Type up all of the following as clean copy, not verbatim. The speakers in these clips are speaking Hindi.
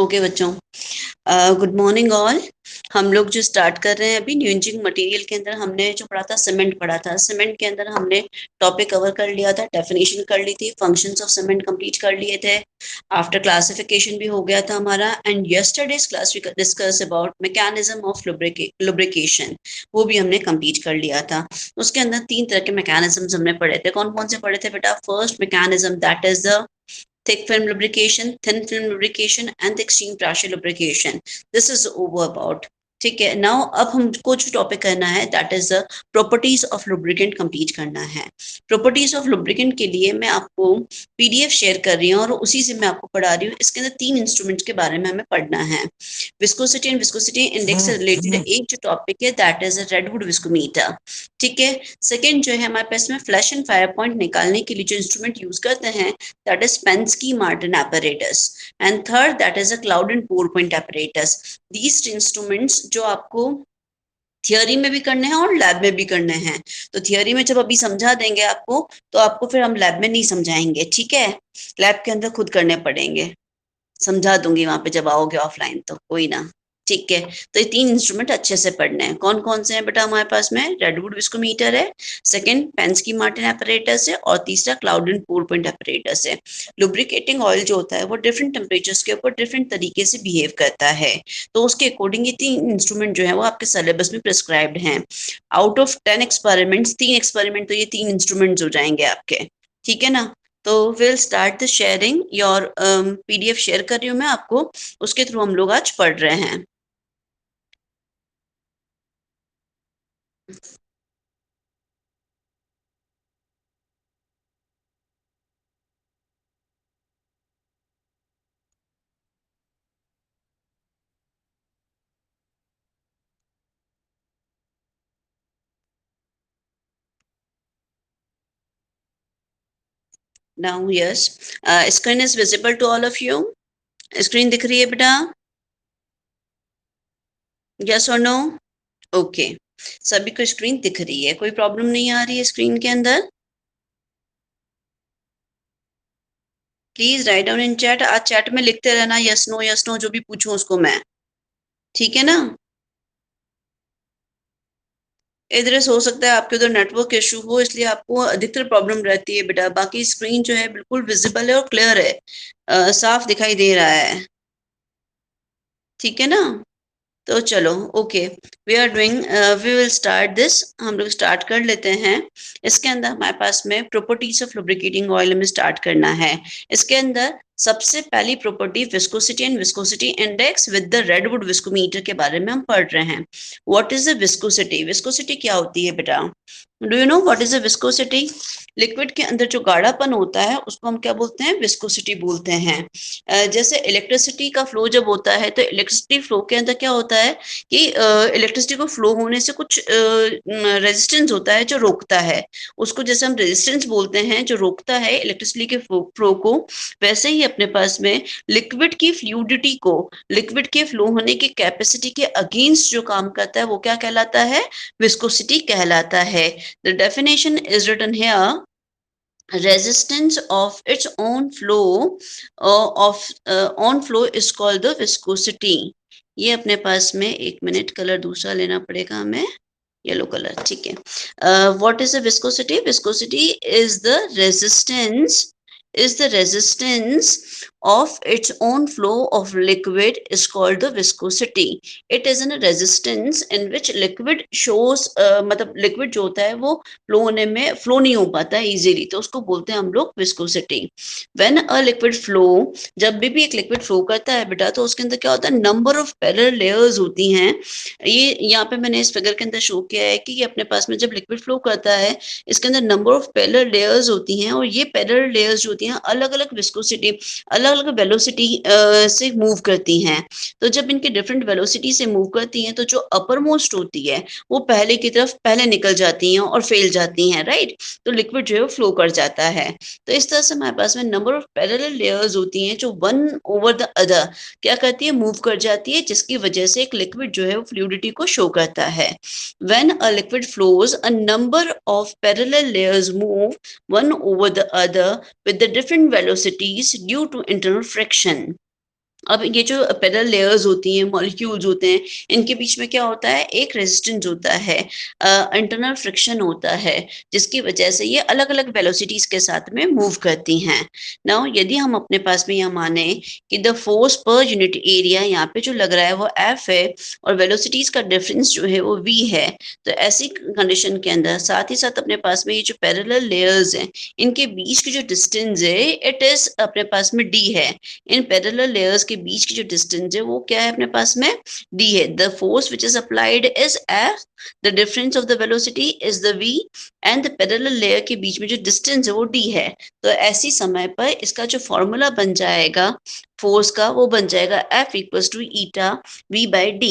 ओके बच्चों, गुड मॉर्निंग ऑल। हम लोग जो स्टार्ट कर रहे हैं अभी न्यू इंजीनियरिंग मटेरियल के अंदर हमने जो पढ़ा था सीमेंट पढ़ा था। सीमेंट के अंदर हमने टॉपिक कवर कर लिया था, डेफिनेशन कर ली थी, फंक्शंस ऑफ सीमेंट कंप्लीट कर लिए थे, आफ्टर क्लासिफिकेशन भी हो गया था हमारा। And yesterday's class we discuss about mechanism of lubrication, वो भी हमने कंप्लीट कर लिया था। उसके अंदर 3 तरह के मैकेनिज्म हमने पढ़े थे। कौन कौन से पढ़े थे बेटा? First mechanism that is the thick film lubrication, thin film lubrication and the extreme pressure lubrication. This is over about. ठीक है, नाउ अब हमको जो टॉपिक करना है that is the properties of lubricant complete करना है। प्रॉपर्टीज ऑफ लुब्रिकेंट के लिए मैं आपको पीडीएफ शेयर कर रही हूँ और उसी से मैं आपको पढ़ा रही हूँ। इसके अंदर 3 इंस्ट्रूमेंट्स के बारे में हमें पढ़ना है। विस्कोसिटी एंड विस्कोसिटी इंडेक्स से रिलेटेड एक जो टॉपिक है दैट इज रेडवुड विस्कोमीटर। ठीक है, सेकेंड जो है हमारे पास में फ्लैश एंड फायर पॉइंट निकालने के लिए जो इंस्ट्रूमेंट यूज करते हैं that is Penske-Martin apparatus, and third that is a cloud and pour point apparatus. These instruments जो आपको थियोरी में भी करने हैं और लैब में भी करने हैं। तो थियोरी में जब अभी समझा देंगे आपको तो आपको फिर हम लैब में नहीं समझाएंगे, ठीक है? लैब के अंदर खुद करने पड़ेंगे, समझा दूंगी वहां पे जब आओगे ऑफलाइन, तो कोई ना। ठीक है, तो ये 3 इंस्ट्रूमेंट अच्छे से पढ़ने हैं। कौन कौन से हैं बेटा हमारे पास में? रेडवुड विस्कोमीटर है, सेकंड पेंस्की मार्टिन apparatus है और तीसरा cloud and pour point apparatus है। लुब्रिकेटिंग ऑयल जो होता है वो डिफरेंट टेम्परेचर्स के ऊपर डिफरेंट तरीके से बिहेव करता है, तो उसके अकॉर्डिंग ये 3 इंस्ट्रूमेंट जो है वो आपके सिलेबस में प्रिस्क्राइब्ड हैं। आउट ऑफ 10 एक्सपेरिमेंट्स 3 एक्सपेरिमेंट तो ये 3 इंस्ट्रूमेंट्स हो जाएंगे आपके, ठीक है ना? तो will start the sharing your PDF share कर रही हूँ मैं आपको, उसके थ्रू हम लोग आज पढ़ रहे हैं। Now yes, screen is visible to all of you. Screen दिख रही है बेटा? यस और नो? ओके, सभी को स्क्रीन दिख रही है, कोई प्रॉब्लम नहीं आ रही है स्क्रीन के अंदर? Please write down in chat. आज चैट में लिखते रहना यस नो जो भी पूछूं उसको मैं, ठीक है ना? इधर हो सकता है आपके उधर नेटवर्क इशू हो, इसलिए आपको अधिकतर प्रॉब्लम रहती है बेटा। बाकी स्क्रीन जो है बिल्कुल विजिबल है और क्लियर है, साफ दिखाई दे रहा है, ठीक है ना? तो चलो okay, we are doing, we will start this. हम लोग स्टार्ट कर लेते हैं। इसके अंदर हमारे पास में प्रॉपर्टीज ऑफ लुब्रिकेटिंग ऑयल में स्टार्ट करना है। इसके अंदर सबसे पहली property viscosity and viscosity index with the redwood viscometer के बारे में हम पढ़ रहे हैं। What is the viscosity? Viscosity क्या होती है बेटा? Do you know what is the viscosity? Liquid के अंदर जो गाढ़ापन होता है उसको हम क्या बोलते हैं? विस्कोसिटी बोलते हैं। जैसे इलेक्ट्रिसिटी का फ्लो जब होता है तो इलेक्ट्रिसिटी फ्लो के अंदर क्या होता है कि इलेक्ट्रिसिटी को फ्लो होने से कुछ रेजिस्टेंस होता है जो रोकता है उसको, जैसे हम रेजिस्टेंस बोलते हैं जो रोकता है इलेक्ट्रिसिटी के फ्लो को। वैसे ही अपने पास में लिक्विड की फ्लूइडिटी को, लिक्विड के फ्लो होने की कैपेसिटी के अगेंस्ट जो काम करता है वो क्या कहलाता है? विस्कोसिटी कहलाता है। The definition is written here, resistance of its own flow on flow is called the viscosity. ये अपने पास में, एक मिनट, कलर दूसरा लेना पड़ेगा हमें, येलो कलर, ठीक है। What is the viscosity? Viscosity is the resistance of its own flow of liquid is called the viscosity. It is a resistance in which liquid shows, मतलब लिक्विड जो होता है वो फ्लो होने में, फ्लो नहीं हो पाता है इजीली, तो उसको बोलते हैं हम लोग viscosity. When a liquid flow, जब भी एक लिक्विड फ्लो करता है बेटा तो उसके अंदर क्या होता है? नंबर ऑफ पैरेलल लेयर्स होती हैं। ये यहाँ पे मैंने इस फिगर के अंदर शो किया है कि ये अपने पास में जब लिक्विड फ्लो करता है इसके अंदर नंबर ऑफ पैरेलल लेयर्स होती हैं, और ये पैरेलल लेयर्स जो होती हैं अलग अलग विस्कोसिटी, अलग अलग वेलोसिटी से मूव करती हैं। तो जब इनके डिफरेंट वेलोसिटी से मूव करती हैं तो जो अपर मोस्ट होती है वो पहले की तरफ पहले निकल जाती हैं और फैल जाती हैं, राइट? तो लिक्विड जो है वो फ्लो कर जाता है। तो इस तरह से हमारे पास में नंबर ऑफ पैरेलल लेयर्स होती हैं जो वन ओवर द अदर क्या करती है? मूव कर जाती है, जिसकी वजह से एक लिक्विड जो है वो फ्लूइडिटी को शो करता है। When a liquid flows, a number of parallel layers move one over the other with the different velocities due to internal friction. अब ये जो पैरेलल लेयर्स होती हैं, मॉलिक्यूल्स होते हैं, इनके बीच में क्या होता है, एक रेजिस्टेंस होता है, इंटरनल फ्रिक्शन होता है, जिसकी वजह से ये अलग अलग वेलोसिटीज के साथ में मूव करती हैं। नाउ यदि हम अपने पास में यह माने कि the force per unit area यहाँ पे जो लग रहा है वो एफ है और वेलोसिटीज का डिफरेंस जो है वो वी है, तो ऐसी कंडीशन के अंदर साथ ही साथ अपने पास में ये जो पैरेलल लेयर्स हैं, इनके बीच की जो डिस्टेंस है इट इज अपने पास में डी है। इन पैरेलल लेयर्स के बीच की जो डिस्टेंस है वो क्या है अपने पास में, डी है। The force which is applied is F, the difference of the velocity is the V, and the parallel layer के बीच में जो डिस्टेंस है वो डी है। तो ऐसी समय पर इसका जो फॉर्मूला बन जाएगा फोर्स का, वो बन जाएगा F equals to eta V by D.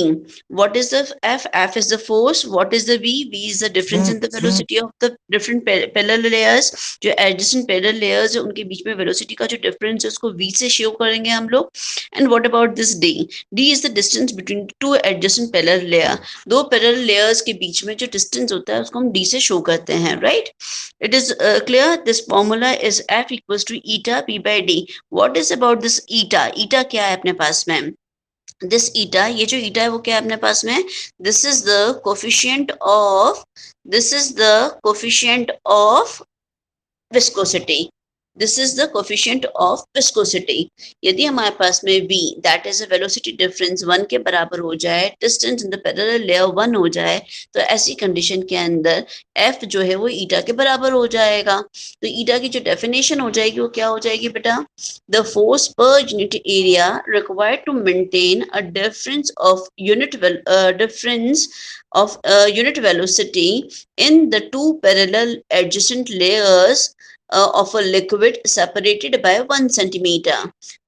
What is the F? F is the force. What is the V? V is the difference in the velocity of the different parallel layers. जो adjacent parallel layers है उनके बीच में velocity का जो difference है उसको V से show करेंगे हम लोग. And what about this D? D is the distance between two adjacent parallel layer. दो parallel layers के बीच में जो distance होता है उसको हम D से show करते हैं, right? It is clear. This formula is F equals to eta P by D. What is about this eta? ईटा क्या है अपने पास में, दिस ईटा, ये जो ईटा है वो क्या है अपने पास में, this is the coefficient of, this is the coefficient of viscosity, this is the coefficient of viscosity. यदि हमारे पास में v that is a velocity difference 1 के बराबर हो जाए, distance in the parallel layer 1 हो जाए, तो ऐसी कंडीशन के अंदर f जो है वो ईटा के बराबर हो जाएगा। तो ईटा की जो डेफिनेशन हो जाएगी वो क्या हो जाएगी बेटा, the force per unit area required to maintain a difference of unit velocity in the two parallel adjacent layers of a liquid separated by 1 centimeter.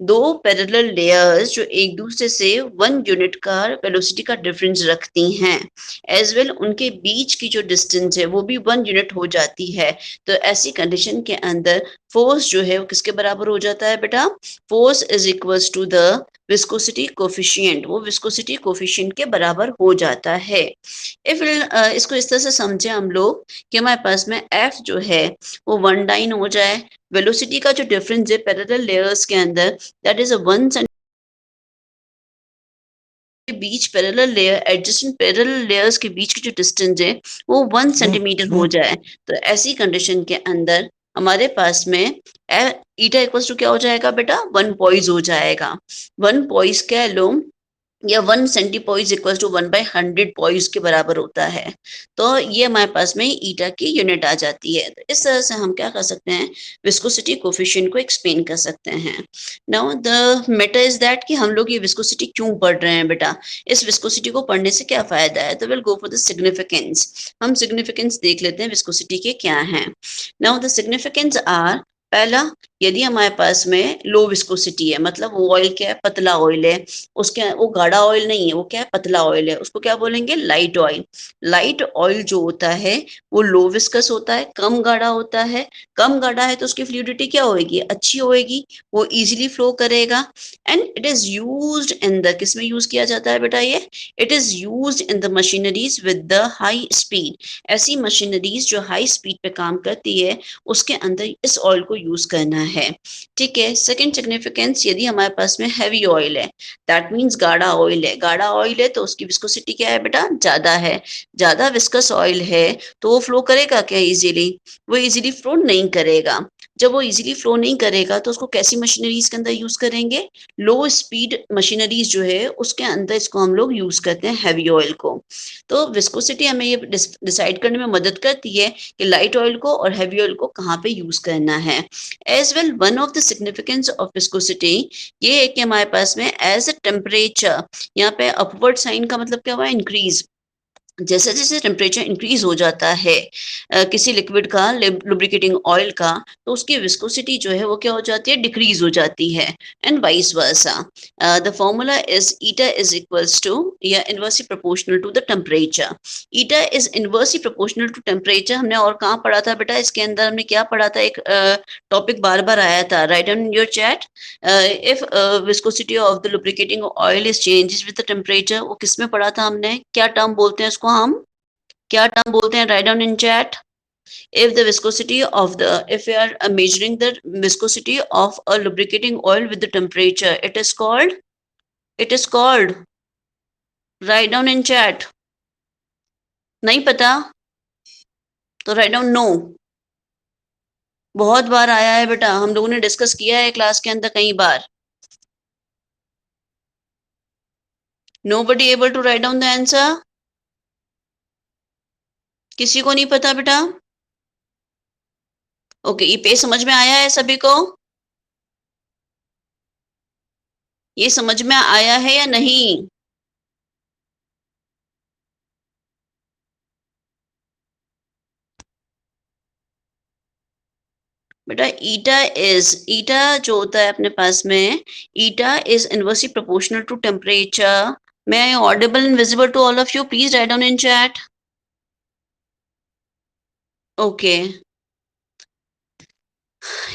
दो पैरेलल लेयर्स जो एक दूसरे से 1 यूनिट का वेलोसिटी का डिफरेंस रखती हैं, एज वेल उनके बीच की जो डिस्टेंस है वो भी 1 यूनिट हो जाती है। तो ऐसी कंडीशन के अंदर फोर्स जो है वो किसके बराबर हो जाता है बेटा, force is equals to the viscosity coefficient, वो विस्कोसिटी कोफिशिएंट के बराबर हो जाता है। इफ इसको इस तरह से समझे हम लोग कि हमारे पास में F जो है वो 1 डाइन हो जाए, वेलोसिटी का जो डिफरेंस है पैरेलल लेयर्स के अंदर दैट इज अ 1 के बीच parallel layer, adjacent parallel layers के बीच की जो डिस्टेंस है वो 1 सेंटीमीटर हो जाए। तो ऐसी कंडीशन के अंदर हमारे पास में ईटा इक्वल्स टू क्या हो जाएगा बेटा, 1 पॉइज हो जाएगा। 1 पॉइज कह लो या 1 सेंटीपॉइज इक्वल टू 1/100 पॉइज के बराबर होता है। तो ये हमारे पास में ईटा की यूनिट आ जाती है। तो इस तरह से हम क्या कर सकते हैं, विस्कोसिटी कोफिशिएंट को एक्सप्लेन कर सकते हैं। Now the matter is that कि हम लोग ये विस्कोसिटी क्यों पढ़ रहे हैं बेटा, इस विस्कोसिटी को पढ़ने से क्या फायदा है, तो will go for the significance. हम सिग्निफिकेंस देख लेते हैं विस्कोसिटी के क्या हैं। नाउ द सिग्निफिकेंस आर, पहला, यदि हमारे पास में लो विस्कोसिटी है, मतलब वो ऑयल क्या है, पतला ऑयल है, उसके वो गाढ़ा ऑयल नहीं है, वो क्या है, पतला ऑयल है, उसको क्या बोलेंगे, लाइट ऑयल। लाइट ऑयल जो होता है वो लो विस्कस होता है, कम गाढ़ा होता है। कम गाढ़ा है तो उसकी फ्लूइडिटी क्या होगी, अच्छी होगी, वो इजीली फ्लो करेगा। And it is used in the, किस में यूज किया जाता है बेटा ये, it is used in the machineries with the high speed. ऐसी मशीनरीज जो हाई स्पीड पे काम करती है उसके अंदर इस ऑयल को यूज करना है। ठीक है। सेकंड सिग्निफिकेंस, यदि हमारे पास में हैवी ऑयल है, दैट मीन्स गाढ़ा ऑयल है। गाढ़ा ऑयल है तो उसकी विस्कोसिटी क्या है बेटा, ज्यादा है। ज्यादा विस्कस ऑयल है तो वो फ्लो करेगा क्या इजीली, वो इजीली फ्लो नहीं करेगा। जब वो इजीली फ्लो नहीं करेगा तो उसको कैसी मशीनरीज के अंदर यूज करेंगे, लो स्पीड मशीनरीज जो है उसके अंदर इसको हम लोग यूज करते हैं हैवी ऑयल को। तो विस्कोसिटी हमें ये डिसाइड करने में मदद करती है कि लाइट ऑयल को और हैवी ऑयल को कहाँ पे यूज करना है। As well one of the significance of viscosity ये है कि हमारे पास में एज अ टेम्परेचर, यहाँ पे अपवर्ड साइन का मतलब क्या हुआ, इंक्रीज। जैसे जैसे टेम्परेचर इंक्रीज हो जाता है किसी लिक्विड का, लुब्रिकेटिंग ऑयल का, तो उसकी विस्कोसिटी जो है वो क्या हो जाती है, डिक्रीज हो जाती है। And vice versa. The formula is eta is equals to या inversely proportional to the temperature. Eta is inversely proportional to temperature. हमने और कहाँ पढ़ा था बेटा, इसके अंदर हमने क्या पढ़ा था, एक टॉपिक बार बार आया था, right on your chat. If viscosity of the lubricating oil is changes with the temperature, वो किस में पढ़ा था हमने, क्या टर्म बोलते हैं इसको हम, क्या टर्म बोलते हैं, right down in chat. if the viscosity of the, if we are measuring the viscosity of a lubricating oil with the temperature, it is called it is called, right down in chat. नहीं पता तो राइट डाउन नो। बहुत बार आया है बेटा, हम लोगों ने डिस्कस किया है क्लास के अंदर कई बार। Nobody able to write down the answer? किसी को नहीं पता बेटा? ओके, ये पेज समझ में आया है सभी को? ये समझ में आया है या नहीं? बेटा ईटा जो होता है अपने पास में, eta is inversely proportional to temperature. May I audible and visible to all of you? Please write down in chat. Okay.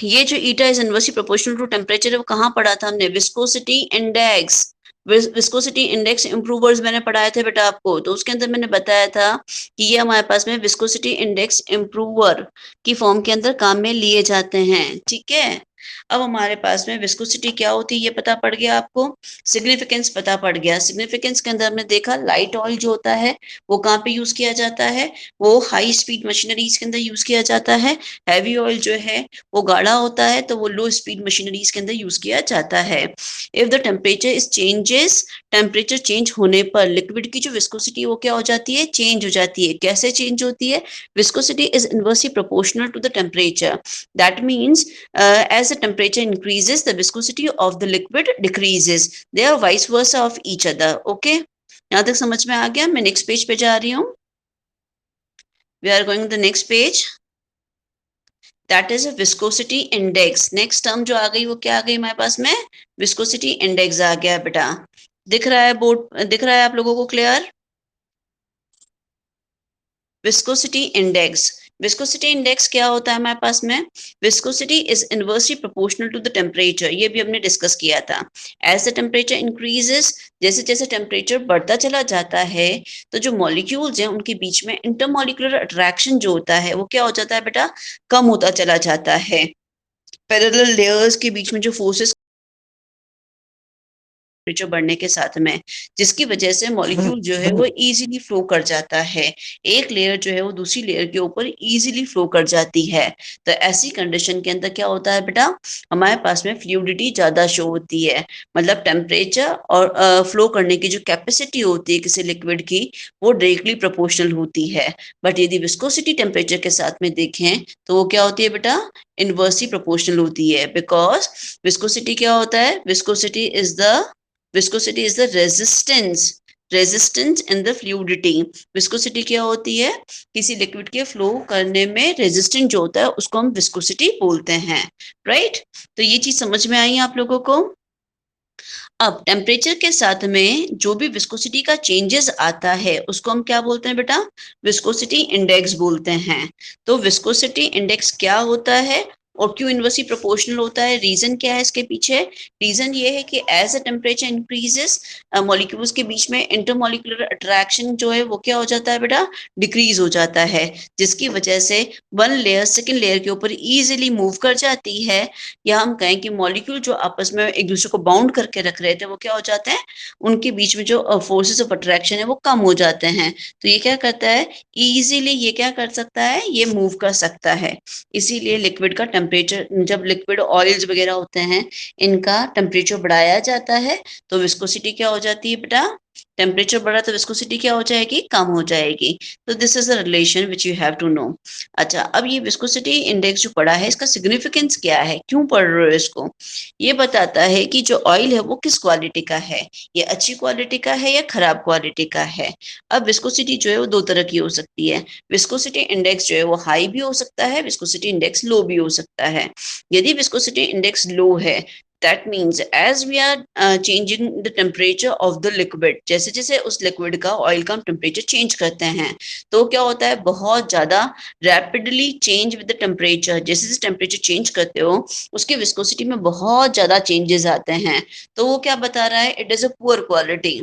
ये जो eta is inversely proportional to temperature है वो कहाँ पढ़ा था हमने? Viscosity index. Viscosity index improvers मैंने पढ़ाए थे बेटा आपको, तो उसके अंदर मैंने बताया था कि ये हमारे पास में विस्कोसिटी इंडेक्स इम्प्रूवर की फॉर्म के अंदर काम में लिए जाते हैं। ठीक है, अब हमारे पास में विस्कोसिटी क्या होती है ये पता पड़ गया आपको, सिग्निफिकेंस पता पड़ गया। सिग्निफिकेंस के अंदर हमने देखा लाइट ऑयल जो होता है वो कहाँ पे यूज किया जाता है? वो हाई स्पीड मशीनरीज के अंदर यूज किया जाता है। हैवी ऑयल जो है वो गाढ़ा होता है तो वो लो स्पीड मशीनरीज के अंदर यूज किया जाता है। If the temperature is changes, temperature change होने पर लिक्विड की जो विस्कोसिटी वो क्या हो जाती है? चेंज हो जाती है। कैसे चेंज होती है? Viscosity is inversely proportional to the temperature. That means as the temperature increases the viscosity of the liquid decreases, they are vice versa of each other. Okay, यहाँ तक समझ में आ गया? मैं नेक्स्ट पेज पे जा रही हूँ। We are going the next page, that is viscosity index. Next term जो आ गई वो क्या आ गई हमारे पास में? विस्कोसिटी इंडेक्स आ गया बेटा। दिख रहा है बोर्ड, दिख रहा है आप लोगों को clear? Viscosity index, viscosity index क्या होता है हमारे पास में? Viscosity is inversely proportional to the temperature, ये भी हमने डिस्कस किया था। एज द टेम्परेचर इंक्रीजेस, जैसे जैसे टेम्परेचर बढ़ता चला जाता है तो जो मॉलिक्यूल्स हैं उनके बीच में इंटरमॉलिक्यूलर अट्रैक्शन जो होता है वो क्या हो जाता है बेटा? कम होता चला जाता है। पैरेलल लेयर्स के बीच में जो फोर्सेस टेम्परेचर बढ़ने के साथ में, जिसकी वजह से मॉलिक्यूल जो है वो इजीली फ्लो कर जाता है। एक लेयर जो है वो दूसरी लेयर के ऊपर इजीली फ्लो कर जाती है। तो ऐसी कंडीशन के अंदर क्या होता है बेटा? हमारे पास में फ्लूइडिटी ज्यादा शो होती है। मतलब टेम्परेचर और फ्लो करने की जो कैपेसिटी होती है किसी लिक्विड की वो डायरेक्टली प्रोपोर्शनल होती है। बट यदि विस्कोसिटी टेम्परेचर के साथ में देखें तो वो क्या होती है बेटा? इनवर्सली प्रोपोर्शनल होती है। बिकॉज विस्कोसिटी क्या होता है? Viscosity is the, viscosity is the resistance in the fluidity। viscosity क्या होती है? किसी लिक्विड के फ्लो करने में रेजिस्टेंट जो होता है उसको हम विस्कोसिटी बोलते हैं। राइट, तो ये चीज समझ में आई आप लोगों को? अब टेम्परेचर के साथ में जो भी विस्कोसिटी का चेंजेस आता है उसको हम क्या बोलते हैं बेटा? विस्कोसिटी इंडेक्स बोलते हैं। तो विस्कोसिटी इंडेक्स क्या होता है और क्यों इनवर्सली प्रोपोर्शनल होता है? रीजन क्या है इसके पीछे? रीजन ये है कि as a temperature increases molecules के बीच में इंटरमॉलिक्यूलर अट्रैक्शन जो है वो क्या हो जाता है बेटा? डिक्रीज हो जाता है, जिसकी वजह से वन लेयर सेकेंड लेयर के ऊपर इजिली मूव कर जाती है। या हम कहें कि मॉलिक्यूल जो आपस में एक दूसरे को बाउंड करके रख रहे थे वो क्या हो जाते हैं? उनके बीच में जो फोर्सेस ऑफ अट्रैक्शन है वो कम हो जाते हैं। तो ये क्या करता है? इजीली ये क्या कर सकता है? ये मूव कर सकता है। इसीलिए लिक्विड का टेम्परेचर, जब लिक्विड ऑयल्स वगैरह होते हैं इनका टेम्परेचर बढ़ाया जाता है तो विस्कोसिटी क्या हो जाती है बेटा? टेम्परेचर बढ़ा तो विस्कोसिटी क्या हो जाएगी? कम हो जाएगी। तो this is a relation which you have to know. अच्छा, अब ये विस्कोसिटी इंडेक्स जो पढ़ा है इसका सिग्निफिकेंस क्या है, क्यों पढ़ रहे हो इसको? ये बताता है कि जो ऑयल है वो किस क्वालिटी का है, ये अच्छी क्वालिटी का है या खराब क्वालिटी का है। अब विस्कोसिटी जो है वो दो तरह की हो सकती है। विस्कोसिटी इंडेक्स जो है वो हाई भी हो सकता है, विस्कोसिटी इंडेक्स लो भी हो सकता है। यदि विस्कोसिटी इंडेक्स लो है, that means as we are changing the temperature of the liquid, जैसे जैसे उस लिक्विड का, ऑयल का हम टेम्परेचर चेंज करते हैं तो क्या होता है? बहुत ज्यादा rapidly change with the temperature. जैसे जैसे टेम्परेचर चेंज करते हो उसकी विस्कोसिटी में बहुत ज्यादा चेंजेस आते हैं। तो वो क्या बता रहा है? It is a poor quality.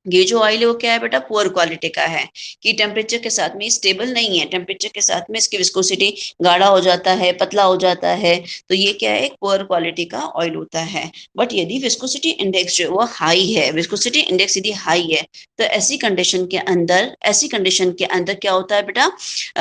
ये जो ऑयल है वो क्या है बेटा, पुअर क्वालिटी का है, कि टेम्परेचर के साथ में स्टेबल नहीं है, टेम्परेचर के साथ में इसकी विस्कोसिटी गाढ़ा हो जाता है, पतला हो जाता है, तो ये क्या है, एक पुअर क्वालिटी का ऑयल होता है। बट यदि विस्कोसिटी इंडेक्स जो है वो हाई है, विस्कोसिटी इंडेक्स यदि हाई है, तो ऐसी कंडीशन के अंदर क्या होता है बेटा,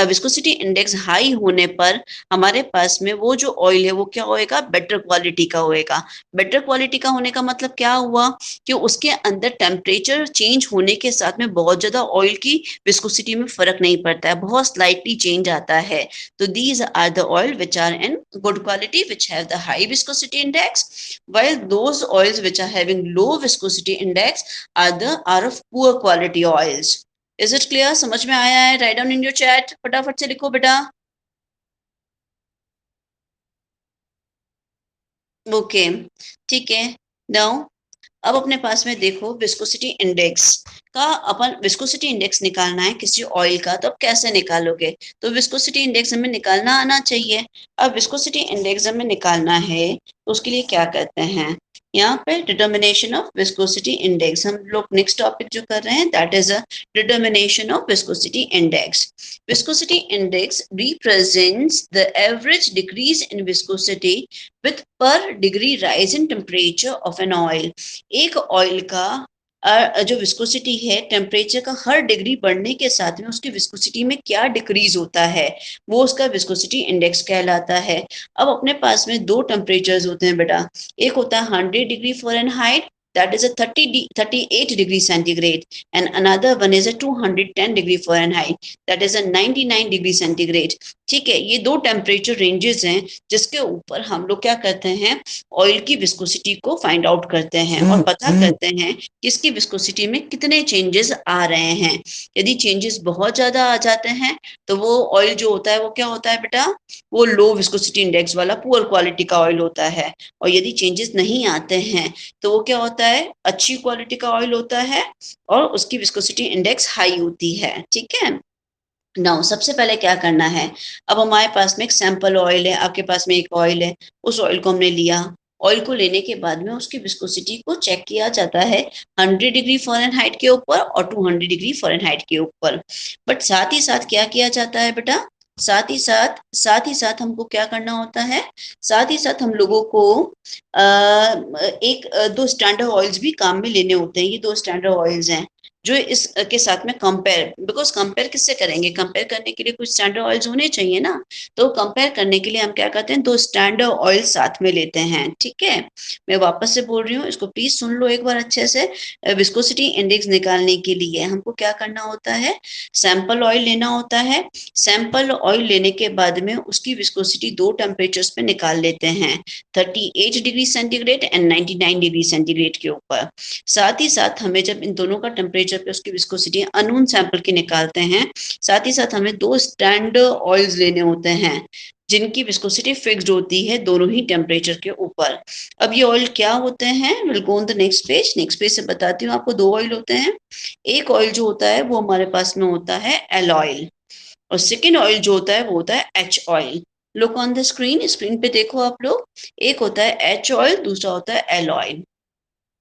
विस्कोसिटी इंडेक्स हाई होने पर हमारे पास में वो जो ऑयल है वो क्या होएगा, बेटर क्वालिटी का होएगा। बेटर क्वालिटी का होने का मतलब क्या हुआ, कि उसके अंदर टेम्परेचर चेंज होने के साथ में बहुत ज्यादा ऑयल की विस्कोसिटी में फर्क नहीं पड़ता है, बहुत स्लाइटली चेंज आता है। तो these are the oil which are in good quality which have the high viscosity index, while those oils which are having low viscosity index are of poor quality oils. Is it clear? समझ में आया है? Write down in your chat. फटाफट से लिखो बेटा। ओके, ठीक है। नाउ अब अपने पास में देखो विस्कोसिटी इंडेक्स का, अपन विस्कोसिटी इंडेक्स निकालना है किसी ऑयल का, तो अब कैसे निकालोगे, तो विस्कोसिटी इंडेक्स हमें निकालना आना चाहिए। अब विस्कोसिटी इंडेक्स हमें निकालना है तो उसके लिए क्या करते हैं, यहाँ पे डिटर्मिनेशन ऑफ विस्कोसिटी इंडेक्स, हम लोग नेक्स्ट टॉपिक जो कर रहे हैं that is a determination of viscosity index. Viscosity index represents the average decrease in viscosity with per degree rise in temperature of an oil। एक ऑयल का जो विस्कोसिटी है, टेम्परेचर का हर डिग्री बढ़ने के साथ में उसकी विस्कोसिटी में क्या डिक्रीज होता है, वो उसका विस्कोसिटी इंडेक्स कहलाता है। अब अपने पास में दो टेम्परेचर्स होते हैं बेटा, एक होता है 100 degree Fahrenheit, that is a 38 degree centigrade, and another one is a 210 degree Fahrenheit, that is a 99 degree centigrade। ठीक है, ये दो टेम्परेचर रेंजेस हैं जिसके ऊपर हम लोग क्या करते हैं, ऑयल की विस्कोसिटी को फाइंड आउट करते हैं और पता करते हैं कि इसकी विस्कोसिटी में कितने चेंजेस आ रहे हैं। यदि चेंजेस बहुत ज्यादा आ जाते हैं तो वो ऑयल जो होता है वो क्या होता है बेटा, वो लो विस्कोसिटी इंडेक्स वाला पुअर क्वालिटी का ऑयल होता है। और यदि चेंजेस नहीं आते हैं तो वो क्या होता है, अच्छी क्वालिटी का ऑयल होता है और उसकी विस्कोसिटी इंडेक्स हाई होती है। ठीक है, नाउ सबसे पहले क्या करना है, अब हमारे पास में एक सैंपल ऑयल है, आपके पास में एक ऑयल है, उस ऑयल को हमने लिया। ऑयल को लेने के बाद में उसकी विस्कोसिटी को चेक किया जाता है 100 डिग्री फ़ारेनहाइट के ऊपर और 200 डिग्री फ़ारेनहाइट के ऊपर। बट साथ ही साथ क्या किया जाता है बेटा, साथ ही साथ हमको क्या करना होता है, साथ ही साथ हम लोगों को दो स्टैंडर्ड ऑयल्स भी काम में लेने होते हैं। ये दो स्टैंडर्ड ऑयल्स हैं जो इस के साथ में कंपेयर, बिकॉज कंपेयर किससे करेंगे, कंपेयर करने के लिए कुछ स्टैंडर्ड ऑयल्स होने चाहिए ना, तो कंपेयर करने के लिए हम क्या करते हैं, दो स्टैंडर्ड ऑयल साथ में लेते हैं। ठीक है, मैं वापस से बोल रही हूँ, इसको प्लीज सुन लो एक बार अच्छे से। विस्कोसिटी इंडेक्स निकालने के लिए हमको क्या करना होता है, सैंपल ऑयल लेना होता है। सैंपल ऑयल लेने के बाद में उसकी विस्कोसिटी दो टेम्परेचर्स पे निकाल लेते हैं, 38 degree centigrade and 99 degree centigrade के ऊपर। साथ ही साथ हमें जब इन दोनों का टेम्परेचर पे उसकी विस्कोसिटी अननोन सैंपल की निकालते हैं, साथ ही साथ हमें दो स्टैंडर्ड ऑयल्स लेने होते हैं जिनकी विस्कोसिटी फिक्स्ड होती है दोनों ही टेम्परेचर के ऊपर। अब ये ऑयल क्या होते हैं, will go on the next page. Next page से बताती हूँ आपको। दो ऑयल होते हैं, एक ऑयल जो होता है वो हमारे पास में होता है एल ऑयल, और सेकेंड ऑयल जो होता है वो होता है H oil. Look on the screen, screen पे देखो आप लोग, एक होता है एच ऑयल, दूसरा होता है L oil.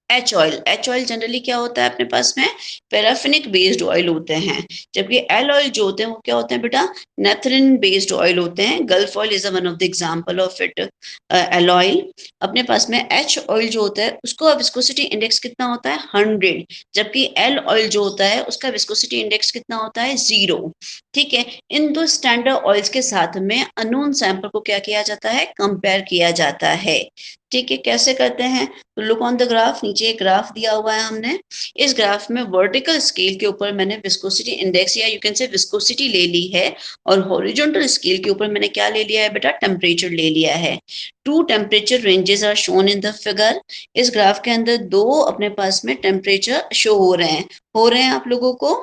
H oil generally क्या होता है अपने पास में, पैराफिनिक बेस्ड ऑयल होते हैं, जबकि एल ऑयल जो होते हैं वो क्या होते हैं बेटा, नेफ्थलिन बेस्ड ऑयल होते हैं। Gulf oil is one of the example of it, L oil. अपने पास में एच ऑयल जो होता है उसको विस्कोसिटी इंडेक्स कितना होता है, 100, जबकि एल ऑयल जो होता है उसका विस्कोसिटी इंडेक्स कितना होता है, 0। ठीक है, इन दो स्टैंडर्ड ऑयल्स के साथ में अननोन सैंपल को क्या किया जाता है, कंपेयर किया जाता है। ठीक है, कैसे करते हैं, तो लुक ऑन द ग्राफ, नीचे एक ग्राफ दिया हुआ है हमने। इस ग्राफ में वर्टिकल स्केल के ऊपर मैंने विस्कोसिटी इंडेक्स या यू कैन से विस्कोसिटी ले ली है, और हॉरिजॉन्टल स्केल के ऊपर मैंने क्या ले लिया है बेटा, टेम्परेचर ले लिया है। Two temperature ranges are shown in the figure. इस ग्राफ के अंदर दो अपने पास में टेम्परेचर शो हो रहे हैं आप लोगों को।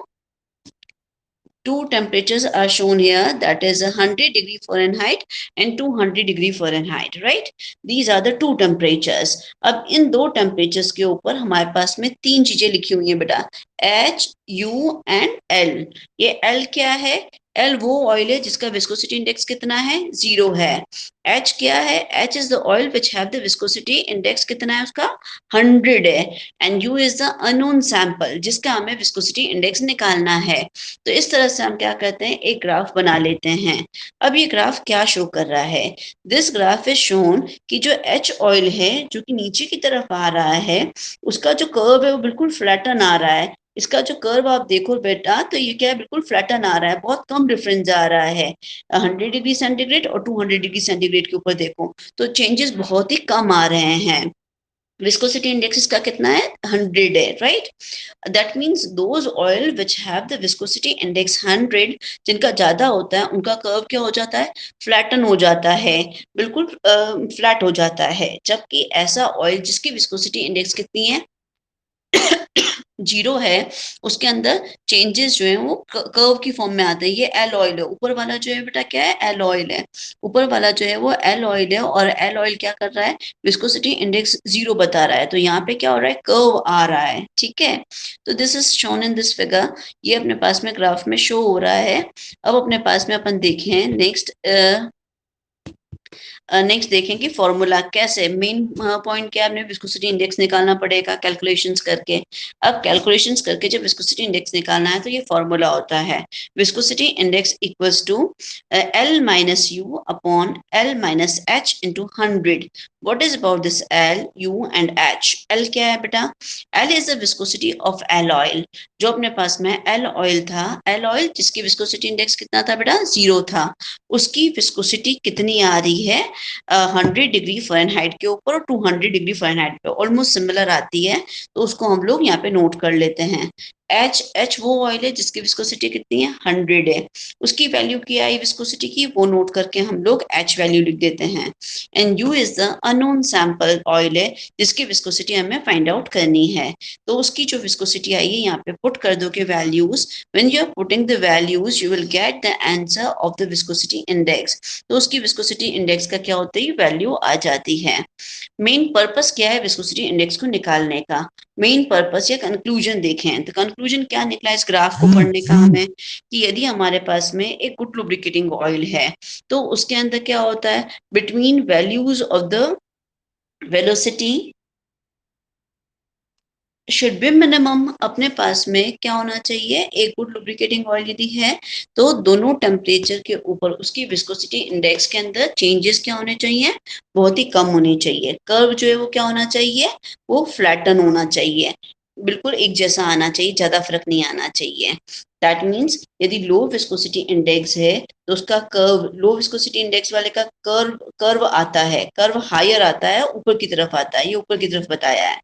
Two temperatures are shown here, that is 100 degree Fahrenheit and 200 degree Fahrenheit, right? These are the two temperatures. अब इन दो temperatures के ऊपर हमारे पास में तीन चीजें लिखी हुई हैं बेटा, H, U and L। ये L क्या है, L वो ऑयल है जिसका विस्कोसिटी इंडेक्स कितना है, 0 है। H क्या है, H is the oil which have the viscosity index कितना है उसका, 100 है। And U is the unknown sample जिसका हमें विस्कोसिटी इंडेक्स निकालना है। तो इस तरह से हम क्या करते हैं, एक ग्राफ बना लेते हैं। अब ये ग्राफ क्या शो कर रहा है, दिस ग्राफ इज शोन कि जो H ऑयल है जो कि नीचे की तरफ आ रहा है, उसका जो कर्व है वो बिल्कुल फ्लैटन आ रहा है। इसका जो कर्व आप देखो बेटा, तो ये क्या है, बिल्कुल फ्लैटन आ रहा है, बहुत कम डिफरेंस आ रहा है। 100 डिग्री सेंटीग्रेड और 200 डिग्री सेंटीग्रेड के ऊपर देखो तो चेंजेस बहुत ही कम आ रहे हैं। विस्कोसिटी इंडेक्स इसका कितना है, 100 है, right. That means those oil which have the viscosity index 100, जिनका ज्यादा होता है उनका कर्व क्या हो जाता है, फ्लैटन हो जाता है, बिल्कुल फ्लैट हो जाता है। जबकि ऐसा ऑयल जिसकी विस्कोसिटी इंडेक्स कितनी है, 0 है, उसके अंदर चेंजेस जो है वो कर्व की फॉर्म में आते हैं। ये एल ऑयल है, ऊपर वाला जो है बेटा क्या है, एल ऑयल है। ऊपर वाला जो है वो एल ऑयल है, और एल ऑयल क्या कर रहा है, विस्कोसिटी इंडेक्स 0 बता रहा है। तो यहाँ पे क्या हो रहा है, कर्व आ रहा है, ठीक है। तो this is shown in this figure, ये अपने पास में ग्राफ में शो हो रहा है। अब अपने पास में अपन देखें नेक्स्ट, नेक्स्ट देखें कि फॉर्मूला कैसे, मेन पॉइंट क्या है, हमने विस्कोसिटी इंडेक्स निकालना पड़ेगा कैलकुलेशंस करके। अब कैलकुलेशंस करके जब विस्कोसिटी इंडेक्स निकालना है तो ये फॉर्मूला होता है, viscosity index equals to L minus U upon L minus H into 100। What is about this L, U and H? L क्या है बेटा, L is the viscosity of L oil. जो अपने पास में L ऑयल था, L ऑयल जिसकी विस्कोसिटी इंडेक्स कितना था बेटा, 0 था, उसकी विस्कोसिटी कितनी आ रही है, 100 डिग्री फ़ारेनहाइट के ऊपर और 200 डिग्री फ़ारेनहाइट पे ऑलमोस्ट सिमिलर आती है। तो उसको हम लोग यहाँ पे नोट कर लेते हैं। H वो ऑयल है जिसकी विस्कोसिटी कितनी है, 100 है। उसकी वैल्यू क्या आई विस्कोसिटी की, वो नोट करके हम लोग H वैल्यू लिख देते हैं। And U is the unknown sample oil है जिसकी विस्कोसिटी हमें फाइंड आउट करनी है। तो उसकी जो विस्कोसिटी आई है यहाँ पे पुट कर दो के values, when you are putting the values you will get the answer of the viscosity index. तो उसकी विस्कोसिटी इंडेक्स का क्या होता है, वैल्यू आ जाती है। मेन पर्पस क्या है विस्कोसिटी इंडेक्स को निकालने का, मेन पर्पस या कंक्लूजन देखें तो कंक्लूजन क्या निकला इस ग्राफ को पढ़ने का हमें, कि यदि हमारे पास में एक गुड लुब्रिकेटिंग ऑयल है तो उसके अंदर क्या होता है, between values of the velocity should be minimum, अपने पास में क्या होना चाहिए, एक गुड लुब्रिकेटिंग ऑयल यदि है तो दोनों टेम्परेचर के ऊपर उसकी विस्कोसिटी इंडेक्स के अंदर चेंजेस क्या होने चाहिए, बहुत ही कम होने चाहिए। कर्व जो है वो क्या होना चाहिए, वो फ्लैटन होना चाहिए, बिल्कुल एक जैसा आना चाहिए, ज्यादा फर्क नहीं आना चाहिए। दैट मीन्स यदि लो विस्कोसिटी इंडेक्स है तो उसका कर्व, लो विस्कोसिटी इंडेक्स वाले का कर्व कर्व आता है, कर्व हायर आता है, ऊपर की तरफ आता है, ये ऊपर की तरफ बताया है।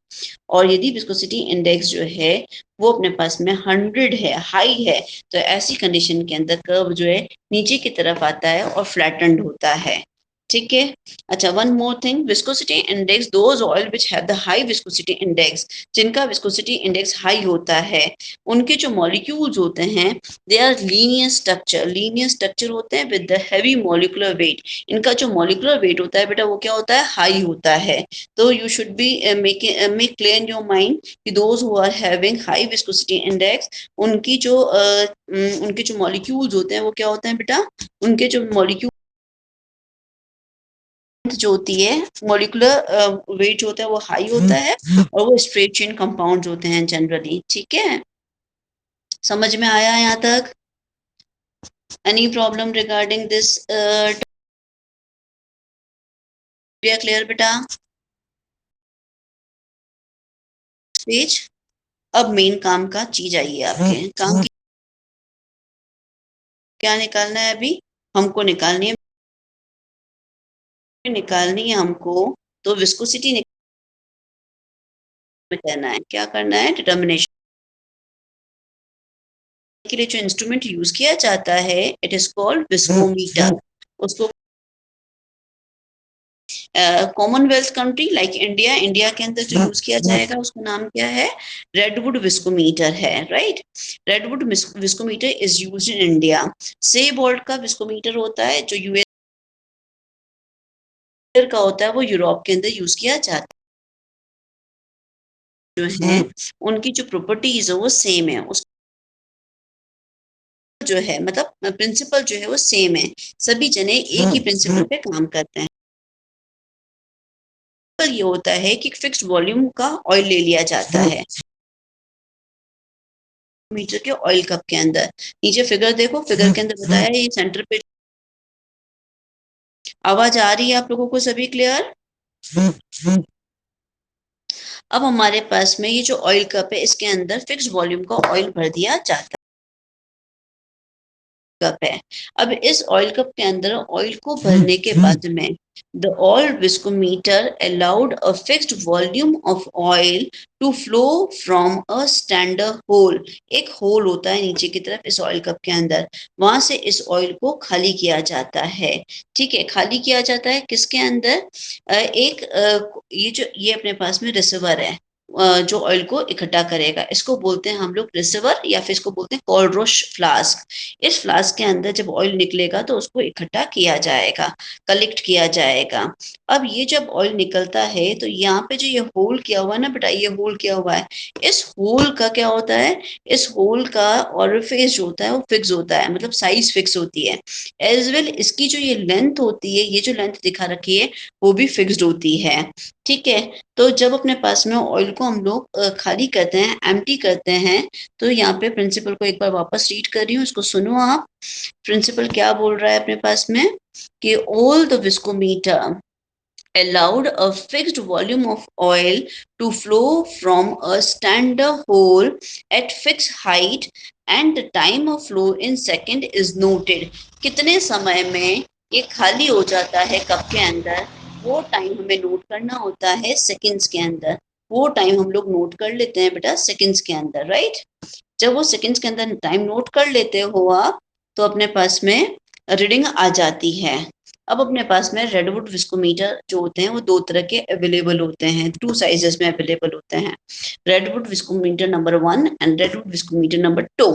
और यदि विस्कोसिटी इंडेक्स जो है वो अपने पास में 100 है, हाई है, तो ऐसी कंडीशन के अंदर कर्व जो है नीचे की तरफ आता है और फ्लैटेंड होता है, ठीक है। अच्छा, one more thing, viscosity index, those oil which have the high viscosity index, जिनका विस्कोसिटी इंडेक्स हाई होता है, उनके जो मॉलिक्यूल्स होते हैं दे आर लीनियर स्ट्रक्चर होते हैं with the heavy molecular weight. इनका जो मॉलिक्यूलर वेट होता है बेटा वो क्या होता है, हाई होता है। तो you should be make clear in your mind कि those who are having high viscosity index उनके जो मॉलिक्यूल्स होते हैं वो क्या होते हैं बेटा, उनके जो मॉलिक्यूल जो होती है, मॉलिक्यूलर वेट जो होता है वो हाई होता है, और वो स्ट्रेट चेन कंपाउंड्स होते हैं जनरली, ठीक है। समझ में आया यहाँ तक, any problem regarding this, clear बेटा पेज। अब मेन काम का चीज आई है, आपके काम की क्या निकालना है अभी, हमको निकालनी है हमको, तो विस्कोसिटी करना है, क्या करना है, डिटर्मिनेशन के लिए जो इंस्ट्रूमेंट यूज किया जाता है इट इज कॉल्ड विस्कोमीटर। उसको Commonwealth country like India, India के अंदर जो यूज किया जाएगा उसका नाम क्या है, रेडवुड विस्कोमीटर है, right. Redwood viscometer is used in India. Saybolt का विस्कोमीटर होता है जो यूएस का होता है, वो यूरोप के अंदर यूज किया जाता है। जो है उनकी जो प्रॉपर्टीज है वो सेम है, जो है मतलब प्रिंसिपल जो है वो सेम है, सभी जने एक ही प्रिंसिपल पे काम करते हैं। पर ये होता है कि फिक्स्ड वॉल्यूम का ऑयल ले लिया जाता है मीटर के ऑयल कप के अंदर। नीचे फिगर देखो, फिगर के अंदर बताया है ये सेंटर पे। आवाज आ रही है आप लोगों को सभी क्लियर? अब हमारे पास में ये जो ऑयल कप है इसके अंदर फिक्स्ड वॉल्यूम का ऑयल भर दिया जाता कप है। अब इस ऑयल कप के अंदर ऑयल को भरने के बाद में the oil viscometer allowed a fixed volume of oil to flow from a standard hole. एक होल होता है नीचे की तरफ इस ऑयल कप के अंदर, वहां से इस ऑयल को खाली किया जाता है। ठीक है, खाली किया जाता है किसके अंदर? ये अपने पास में रिसीवर है जो ऑयल को इकट्ठा करेगा, इसको बोलते हैं हम लोग रिसीवर या फिर इसको बोलते हैं कोल्ड्रोश फ्लास्क। इस फ्लास्क के अंदर जब ऑयल निकलेगा तो उसको इकट्ठा किया जाएगा, कलेक्ट किया जाएगा। अब ये जब ऑयल निकलता है तो यहाँ पे जो ये होल किया हुआ है ना बेटा, ये होल किया हुआ है, इस होल का क्या होता है? इस होल का ऑरिफिस जो होता है वो फिक्स होता है, मतलब साइज फिक्स होती है। एज वेल इसकी जो ये लेंथ होती है, ये जो लेंथ दिखा रखी है वो भी फिक्स्ड होती है। ठीक है, तो जब अपने पास में ऑयल को हम लोग खाली करते हैं, एम्प्टी करते हैं, तो यहाँ पे प्रिंसिपल को एक बार वापस रीड कर रही हूँ, इसको सुनो आप। प्रिंसिपल क्या बोल रहा है अपने पास में कि all the viscometer allowed a fixed volume of oil to flow from a standard hole at fixed height and the time of flow in second is noted। कितने समय में ये खाली हो जाता है कप के अंदर, वो टाइम हमें नोट करना होता है सेकंड्स के अंदर। वो टाइम हम लोग नोट कर लेते हैं बेटा सेकंड्स के अंदर, राइट? जब वो सेकंड्स के अंदर टाइम नोट कर लेते हो आप तो अपने पास में रीडिंग आ जाती है। अब अपने पास में रेडवुड विस्कोमीटर जो होते हैं वो दो तरह के अवेलेबल होते हैं, टू साइजेस में अवेलेबल होते हैं, redwood viscometer number 1 and redwood viscometer number 2।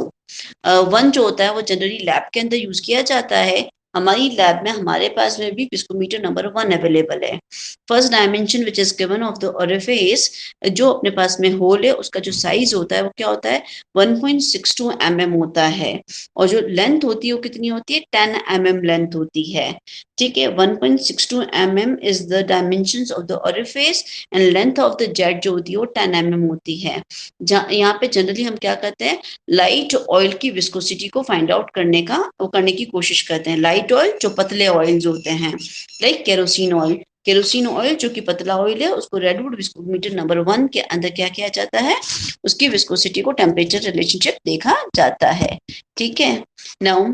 One जो होता है वो जनरली लैब के अंदर यूज किया जाता है। हमारी लैब में हमारे पास में भी विस्कोमीटर नंबर 1 अवेलेबल है। First dimension which is given of the orifice, जो अपने पास में होल है उसका जो साइज होता है वो क्या होता है? 1.62 mm होता है, और जो लेंथ होती है वो कितनी होती है? 10 mm लेंथ होती है। ठीक है, 1.62 mm is the dimensions of the orifice and length of the jet जो होती है वो 10 mm होती है। यहाँ पे जनरली हम क्या करते हैं? लाइट ऑयल की विस्कोसिटी को फाइंड आउट करने की कोशिश करते हैं। लाइट ऑयल जो पतले ऑयल्स होते हैं, like kerosene oil, kerosene oil जो कि पतला ऑयल है उसको रेडवुड विस्कोमीटर नंबर 1 के अंदर क्या किया जाता है? उसकी विस्कोसिटी को टेम्परेचर रिलेशनशिप देखा जाता है। ठीक है, now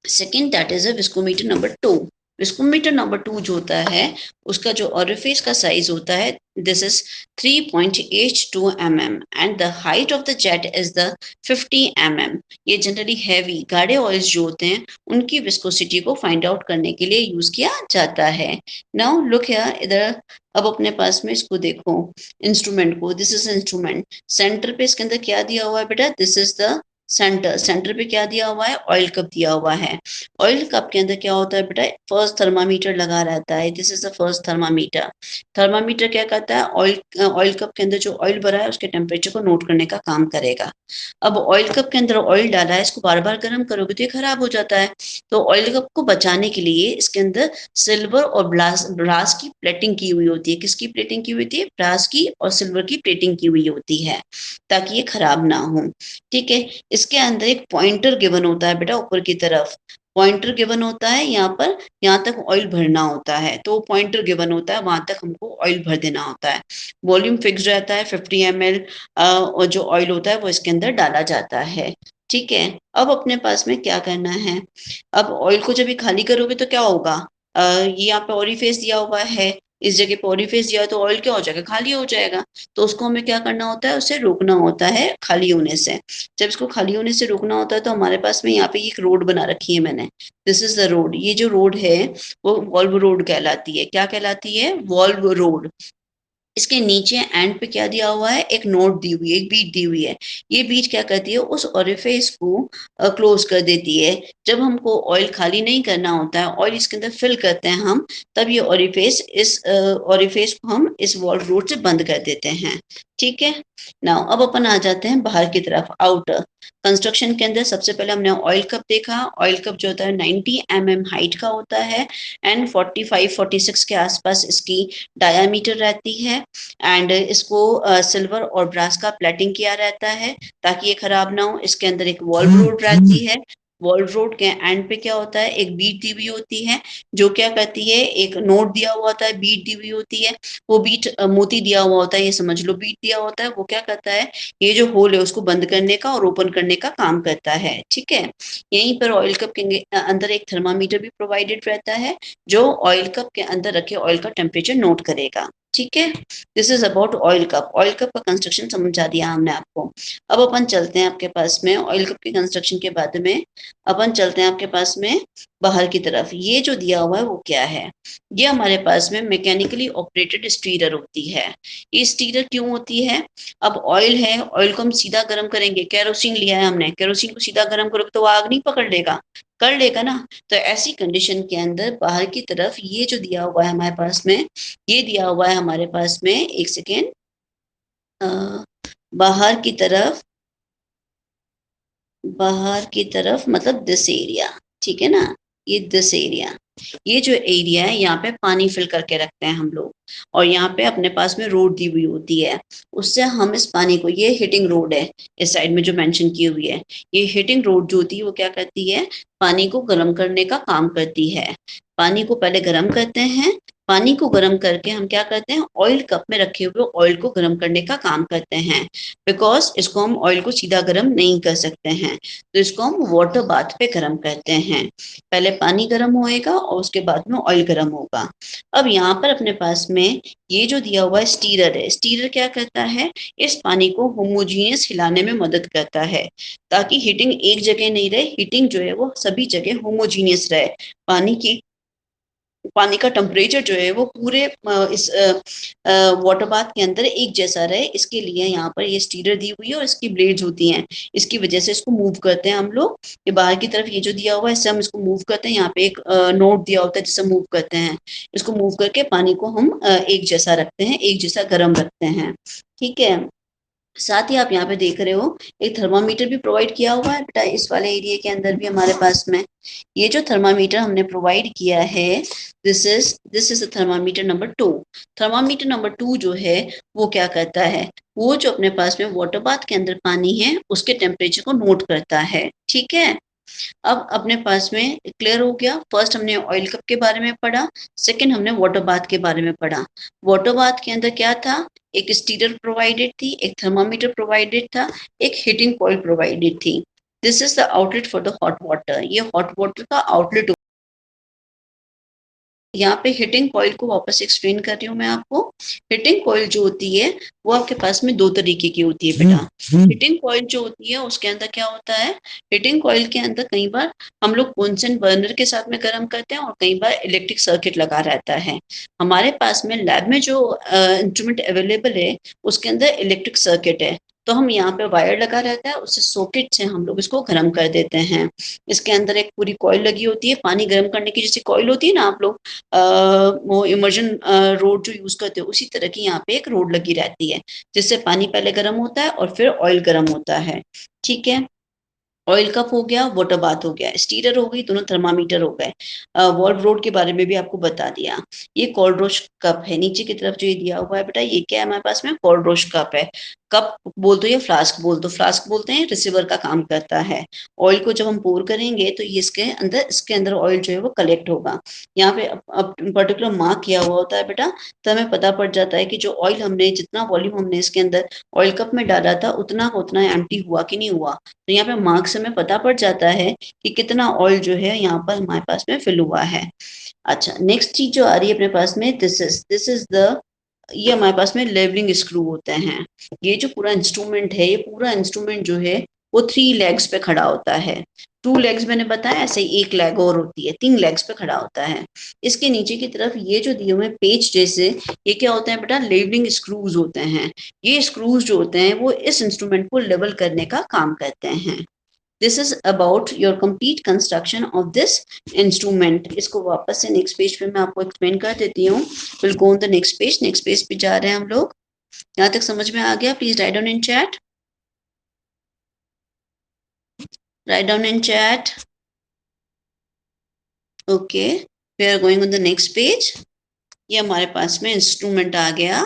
second that is a viscometer number 2। Viscometer number 2 जो होता है उसका जो ओरिफिस का साइज होता है this is 3.82 mm and the height of the jet is the 50 mm। ये जनरली हैवी गाढ़े ऑयल्स जो होते हैं उनकी विस्कोसिटी को फाइंड आउट करने के लिए यूज किया जाता है। नाउ लुक हियर, इधर अब अपने पास में इसको देखो, इंस्ट्रूमेंट को, दिस इज इंस्ट्रूमेंट। सेंटर पे इसके अंदर क्या दिया हुआ है बेटा? This is the centre. Centre पे क्या दिया हुआ है? ऑयल कप दिया हुआ है। ऑयल कप के अंदर क्या होता है बेटा? फर्स्ट थर्मामीटर लगा रहता है, this is the first thermometer. Thermometer क्या करता है? ऑयल कप के अंदर जो ऑयल भरा है उसके टेम्परेचर को नोट करने का काम करेगा। अब ऑयल कप के अंदर ऑयल डाला है, इसको बार बार गर्म करोगे तो ये खराब हो जाता है। तो ऑयल कप को बचाने के लिए इसके अंदर सिल्वर और ब्रास की प्लेटिंग की हुई होती है। किसकी प्लेटिंग की हुई होती है? ब्रास की और सिल्वर की प्लेटिंग की हुई होती है ताकि ये खराब ना हो। ठीक है, इसके अंदर एक पॉइंटर गिवन होता है बेटा, ऊपर की तरफ पॉइंटर गिवन होता है। यहाँ पर यहाँ तक ऑयल भरना होता है तो पॉइंटर गिवन होता है, वहां तक हमको ऑयल भर देना होता है। वॉल्यूम फिक्स रहता है 50 ml, और जो ऑयल होता है वो इसके अंदर डाला जाता है। ठीक है, अब अपने पास में क्या करना है? अब ऑयल को जब ये खाली करोगे तो क्या होगा? ये यहाँ पे ओरिफिस दिया हुआ है, इस जगह पे ओरिफिस दिया है तो ऑयल क्या हो जाएगा? खाली हो जाएगा। तो उसको हमें क्या करना होता है? उसे रोकना होता है खाली होने से। जब इसको खाली होने से रोकना होता है तो हमारे पास में यहाँ पे एक रोड बना रखी है मैंने, दिस इज द रोड। ये जो रोड है वो वॉल्व रोड कहलाती है। क्या कहलाती है? Valve road. इसके नीचे एंड पे क्या दिया हुआ है? एक नोट दी हुई है, एक बीट दी हुई है। ये बीट क्या करती है? उस ओरिफिस को क्लोज कर देती है। जब हमको ऑयल खाली नहीं करना होता है, ऑयल इसके अंदर फिल करते हैं हम, तब ये ओरिफिस को हम इस वॉल्व रोड से बंद कर देते हैं। ठीक है। नाउ अब अपन आ जाते हैं बाहर की तरफ, आउटर कंस्ट्रक्शन के अंदर। सबसे पहले हमने ऑयल कप देखा। ऑयल कप जो होता है 90 हाइट का होता है एंड 45-46 के आसपास इसकी डायामीटर रहती है एंड इसको सिल्वर और ब्रास का प्लेटिंग किया रहता है ताकि ये खराब ना हो। इसके अंदर एक वॉल्व रोड रहती है। वॉल्व रोड के एंड पे क्या होता है, एक बीट दी हुई होती है जो क्या करती है, एक नोट दिया हुआ होता है, बीट दी हुई होती है। वो बीट मोती दिया हुआ होता है, ये समझ लो बीट दिया होता है। वो क्या करता है, ये जो होल है उसको बंद करने का और ओपन करने का काम करता है। ठीक है। यहीं पर ऑयल कप के अंदर एक थर्मामीटर भी प्रोवाइडेड रहता है जो ऑयल कप के अंदर रखे ऑयल का टेम्परेचर नोट करेगा। ठीक है। This is about oil cup. Oil cup का कंस्ट्रक्शन समझा दिया हमने आपको। अब अपन चलते हैं आपके पास में ऑयल कप के कंस्ट्रक्शन के बाद में अपन चलते हैं आपके पास में बाहर की तरफ। ये जो दिया हुआ है वो क्या है, ये हमारे पास में मैकेनिकली ऑपरेटेड स्टीरर होती है। ये स्टीरर क्यों होती है, अब ऑयल है, ऑयल को हम सीधा गर्म करेंगे, केरोसिन लिया है हमने, केरोसिन को सीधा गर्म करोगे तो वो आग नहीं पकड़ लेगा, कर लेगा ना। तो ऐसी कंडीशन के अंदर बाहर की तरफ ये जो दिया हुआ है हमारे पास में, ये दिया हुआ है हमारे पास में, एक सेकेंड, बाहर की तरफ, बाहर की तरफ मतलब दिस एरिया, ठीक है ना, ये दिस एरिया, ये जो एरिया है यहाँ पे पानी फिल करके रखते हैं हम लोग और यहाँ पे अपने पास में रोड दी हुई होती है। उससे हम इस पानी को, ये हीटिंग रोड है इस साइड में जो मेंशन की हुई है, ये हीटिंग रोड जो होती है वो क्या करती है, पानी को गर्म करने का काम करती है। पानी को पहले गर्म करते हैं, पानी को गर्म करके हम क्या करते हैं, ऑयल कप में रखे हुए ऑयल को गर्म करने का काम करते हैं। बिकॉज इसको हम ऑयल को सीधा गर्म नहीं कर सकते हैं, तो इसको हम वाटर बाथ पे गर्म करते हैं। पहले पानी गर्म होएगा और उसके बाद में ऑयल गर्म होगा। अब यहाँ पर अपने पास में ये जो दिया हुआ है स्टीरर है, स्टीरर क्या करता है, इस पानी को होमोजीनियस हिलाने में मदद करता है ताकि हीटिंग एक जगह नहीं रहे, हीटिंग जो है वो सभी जगह होमोजीनियस रहे। पानी की, पानी का टेम्परेचर जो है वो पूरे इस वाटर बाथ के अंदर एक जैसा रहे, इसके लिए यहाँ पर ये स्टीरर दी हुई है और इसकी ब्लेड्स होती हैं, इसकी वजह से इसको मूव करते हैं हम लोग। ये बाहर की तरफ ये जो दिया हुआ है इससे हम इसको मूव करते हैं, यहाँ पे एक नोट दिया होता है जिससे मूव करते हैं, इसको मूव करके पानी को हम एक जैसा रखते हैं, एक जैसा गर्म रखते हैं। ठीक है। साथ ही आप यहाँ पे देख रहे हो एक थर्मामीटर भी प्रोवाइड किया हुआ है बेटा, इस वाले एरिया के अंदर भी हमारे पास में ये जो थर्मामीटर हमने प्रोवाइड किया है, this is thermometer number 2। Thermometer number 2 जो है वो क्या करता है, वो जो अपने पास में वाटर बाथ के अंदर पानी है उसके टेम्परेचर को नोट करता है। ठीक है। अब अपने पास में क्लियर हो गया, फर्स्ट हमने ऑयल कप के बारे में पढ़ा, सेकंड हमने वाटर बाथ के बारे में पढ़ा। वाटर बाथ के अंदर क्या था, एक स्टीरर प्रोवाइडेड थी, एक थर्मामीटर प्रोवाइडेड था, एक हीटिंग कॉइल प्रोवाइडेड थी। This is the outlet for the hot water, ये हॉट वाटर का आउटलेट। यहाँ पे हीटिंग कॉइल को वापस एक्सप्लेन कर रही हूँ मैं आपको। हीटिंग कॉइल जो होती है वो आपके पास में दो तरीके की होती है बेटा। हीटिंग कॉइल जो होती है उसके अंदर क्या होता है, हीटिंग कॉइल के अंदर कई बार हम लोग कॉन्सेंट बर्नर के साथ में गर्म करते हैं और कई बार इलेक्ट्रिक सर्किट लगा रहता है। हमारे पास में लैब में जो इंस्ट्रूमेंट अवेलेबल है उसके अंदर इलेक्ट्रिक सर्किट है, तो हम यहाँ पे वायर लगा रहता है, उससे सॉकेट से हम लोग इसको गर्म कर देते हैं। इसके अंदर एक पूरी कॉइल लगी होती है, पानी गर्म करने की जैसी कॉइल होती है ना, आप लोग वो इमर्जन रोड जो यूज करते हो उसी तरह की यहाँ पे एक रोड लगी रहती है जिससे पानी पहले गर्म होता है और फिर ऑयल गर्म होता है। ठीक है। ऑयल कप हो गया, वाटर बाथ हो गया, स्टीरर हो गई, दोनों थर्मामीटर हो गए। वॉल्व रोड के बारे में भी आपको बता दिया। ये कोल्ड रोश कप है, नीचे की तरफ जो ये दिया हुआ है बेटा ये क्या है हमारे पास में, कोल्ड रोश कप है। कप बोल दो या फ्लास्क बोल दो, फ्लास्क बोलते हैं, रिसीवर का काम करता है। ऑयल को जब हम पोर करेंगे तो ये इसके अंदर ऑयल जो है वो कलेक्ट होगा। यहाँ पे पर्टिकुलर मार्क किया हुआ होता है बेटा, तो हमें पता पड़ जाता है कि जो ऑयल हमने, जितना वॉल्यूम हमने इसके अंदर ऑयल कप में डाला था उतना उतना एम्प्टी हुआ कि नहीं हुआ। तो यहाँ पे मार्क्स से हमें पता पड़ जाता है कि कितना ऑयल जो है यहाँ पर हमारे पास में फिल हुआ है। अच्छा, नेक्स्ट चीज जो आ रही है अपने पास में, दिस इज द, ये हमारे पास में लेवलिंग स्क्रू होते हैं। ये जो पूरा इंस्ट्रूमेंट है, ये पूरा इंस्ट्रूमेंट जो है वो 3 लेग्स पे खड़ा होता है। 2 लेग्स मैंने बताया, ऐसे ही एक लेग और होती है, 3 लेग्स पे खड़ा होता है। इसके नीचे की तरफ ये जो दिए हुए पेज जैसे, ये क्या होते हैं बेटा, लेवलिंग स्क्रूज होते हैं। ये स्क्रूज जो होते हैं वो इस इंस्ट्रूमेंट को लेवल करने का काम करते हैं। This is about your complete construction of this instrument. इसको वापस से नेक्स्ट पेज पे मैं आपको एक्सप्लेन कर देती हूँ। Will go on the next page. Next page पे जा रहे हैं हम लोग। यहाँ तक समझ में आ गया? Please write down in chat, write down in chat. Okay, we are going on the next page. ये हमारे पास में इंस्ट्रूमेंट आ गया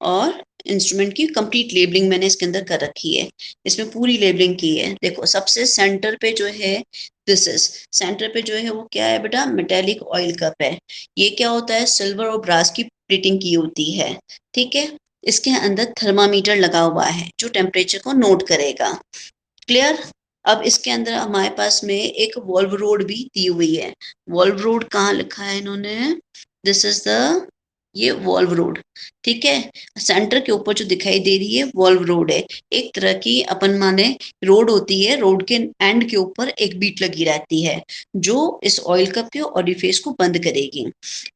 और इंस्ट्रूमेंट की कंप्लीट लेबलिंग मैंने इसके अंदर कर रखी है। इसमें पूरी लेबलिंग की है। देखो सबसे सेंटर पे जो है, दिस इज सेंटर पे जो है वो क्या है बेटा? मेटेलिक ऑयल कप है। ये क्या होता है? सिल्वर और ब्रास की प्लेटिंग की होती है। ठीक है, इसके अंदर थर्मामीटर लगा हुआ है जो टेम्परेचर को नोट करेगा। क्लियर? अब इसके अंदर हमारे पास में एक वॉल्व रोड भी दी हुई है। वॉल्व रोड कहाँ लिखा है इन्होंने? दिस इज द, ये वॉल्व रोड। ठीक है, सेंटर के ऊपर जो दिखाई दे रही है वॉल्व रोड है। एक तरह की अपन माने रोड होती है, रोड के एंड के ऊपर एक बीट लगी रहती है जो इस ऑयल कप के ऑरिफिस को बंद करेगी।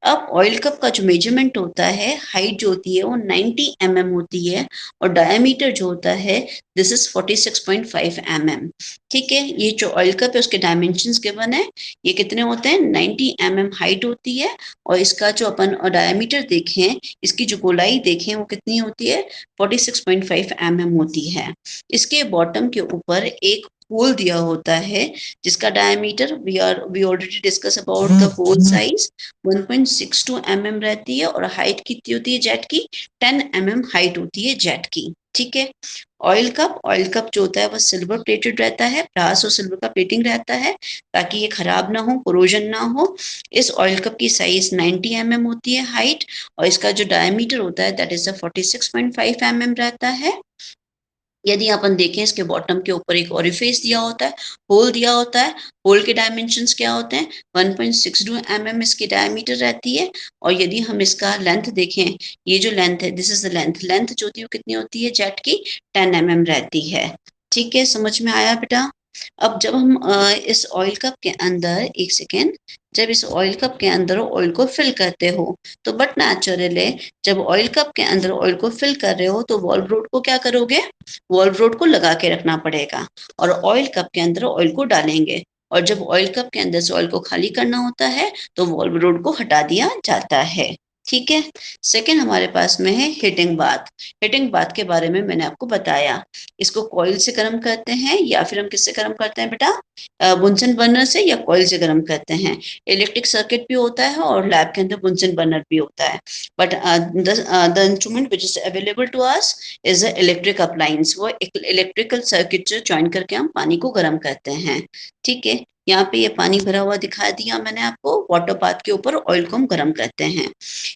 अब ऑयल कप का जो मेजरमेंट होता है, हाइट जो होती है वो 90 mm होती है और डायमीटर जो होता है दिस इज 46.5 mm। ठीक है, ये जो ऑयल कप है उसके डायमेंशंस गिवन है। ये कितने होते हैं? 90 mm हाइट होती है और इसका जो अपन डायमीटर देखें, इसकी जो गोलाई देखें वो कितनी होती है? 46.5 mm होती है। इसके बॉटम के ऊपर एक होल दिया होता है जिसका diameter we already discuss about the hole size 1.62 mm रहती है और हाइट कितनी होती है जेट की? 10 mm हाइट होती है जेट की। ठीक है, ऑयल कप जो होता है वो सिल्वर प्लेटेड रहता है, ब्रास और सिल्वर का प्लेटिंग रहता है ताकि ये खराब ना हो, कोरोजन ना हो। इस ऑयल कप की साइज 90 mm होती है हाइट और इसका जो डायमीटर होता है दैट इज 46.5 mm रहता है। यदि अपन देखें इसके बॉटम के ऊपर एक ओरिफिस दिया होता है, होल दिया होता है। होल के डायमेंशंस क्या होते हैं? 1.62 mm इसकी डायमीटर रहती है और यदि हम इसका लेंथ देखें, ये जो लेंथ है this is the length, length जो होती है वो कितनी होती है जेट की? 10 mm रहती है। ठीक है, समझ में आया बेटा? अब जब हम इस ऑयल कप के अंदर, एक सेकेंड, जब इस ऑयल कप के अंदर ऑयल को फिल करते हो तो बट नेचुरली जब ऑयल कप के अंदर ऑयल को फिल कर रहे हो तो वॉल्व रोड को क्या करोगे? वॉल्व रोड को लगा के रखना पड़ेगा और ऑयल कप के अंदर ऑयल को डालेंगे और जब ऑयल कप के अंदर से ऑयल को खाली करना होता है तो वॉल्व रोड को हटा दिया जाता है। ठीक है, सेकेंड हमारे पास में है हीटिंग बाथ। हीटिंग बाथ के बारे में मैंने आपको बताया, इसको कॉइल से गर्म करते हैं या फिर हम किससे गर्म करते हैं बेटा? बुनसन बर्नर से या कॉइल से गर्म करते हैं। इलेक्ट्रिक सर्किट भी होता है और लैब के अंदर बुनसन बर्नर भी होता है। But the instrument which is available to us is a electric appliance. वो इलेक्ट्रिकल सर्किट जो ज्वाइन करके हम पानी को गर्म करते हैं। ठीक है, यहाँ पे ये पानी भरा हुआ दिखा दिया मैंने आपको। वाटर बाथ के ऊपर ऑयल को हम गर्म करते हैं।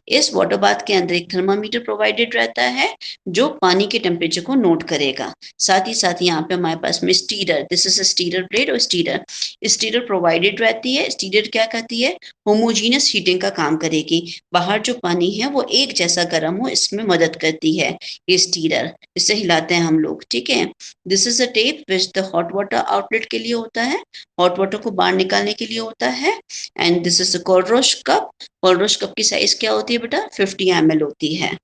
इस वाटर बाथ के अंदर एक थर्मामीटर प्रोवाइडेड रहता है जो पानी के टेम्परेचर को नोट करेगा। साथ ही साथ यहाँ पे हमारे पास में stirrer, this is a stirrer blade और स्टीरर, स्टीरर प्रोवाइडेड रहती है। स्टीरर क्या करती है? होमोजीनियस हीटिंग का काम करेगी। बाहर जो पानी है वो एक जैसा गर्म हो इसमें मदद करती है ये स्टीरर। इससे हिलाते हैं हम लोग। ठीक है, this is a tape which the hot water outlet के लिए होता है, हॉट वाटर को बाहर निकालने के लिए होता है। And this is a cold cup. Cold cup की साइज क्या होती है बेटा? 50 ml होती है।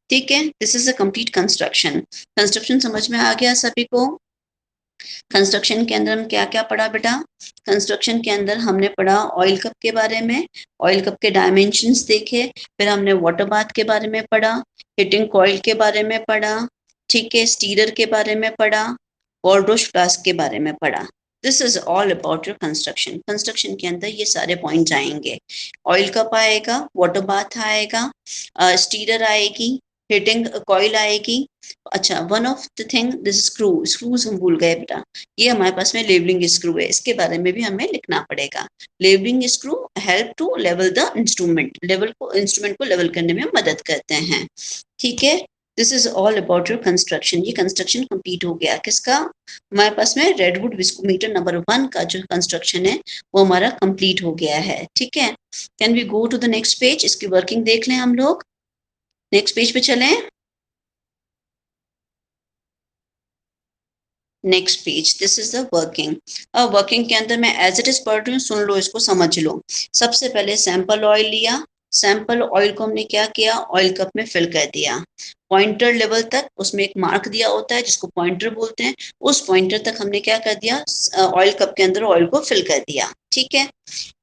ठीक है, this is a complete construction. Construction समझ में आ गया सभी को? कंस्ट्रक्शन के अंदर हम क्या क्या पढ़ा बेटा? कंस्ट्रक्शन के अंदर हमने पढ़ा ऑयल कप के बारे में, ऑयल कप के डायमेंशंस देखे, फिर हमने वाटर बाथ के बारे में पढ़ा, हीटिंग कॉइल के बारे में पढ़ा, ठीक है, स्टीरर के बारे में पढ़ा, वॉलरोश फ्लास्क के बारे में पढ़ा। This is all about your construction. Construction के अंदर ये सारे पॉइंट आएंगे। ऑयल कप आएगा, वाटर बाथ आएगा, स्टीरर आएगी, हीटिंग कॉइल आएगी। अच्छा, one of the thing this screw, screws हम भूल गए बेटा। ये हमारे पास में लेवलिंग स्क्रू है, इसके बारे में भी हमें लिखना पड़ेगा। Levelling screw help to level the instrument, level को, इंस्ट्रूमेंट को लेवल करने में मदद करते हैं। ठीक है, this is all about your construction. ये कंस्ट्रक्शन कंप्लीट हो गया किसका? हमारे पास में रेडवुड विस्कोमीटर नंबर 1 का जो कंस्ट्रक्शन है वो हमारा कंप्लीट हो गया है। ठीक है, can we go to the next page? इसकी वर्किंग देख लें हम लोग। नेक्स्ट पेज पे चलें। Next page, this is the working. अब वर्किंग के अंदर मैं एज इट इज पढ़ रही हूँ, सुन लो, इसको समझ लो। सबसे पहले सैंपल ऑयल लिया, सैंपल ऑयल को हमने क्या किया? ऑयल कप में फिल कर दिया। पॉइंटर लेवल तक उसमें एक मार्क दिया होता है जिसको पॉइंटर बोलते हैं, उस पॉइंटर तक हमने क्या कर दिया? ऑयल कप के अंदर ऑयल को फिल कर दिया। ठीक है,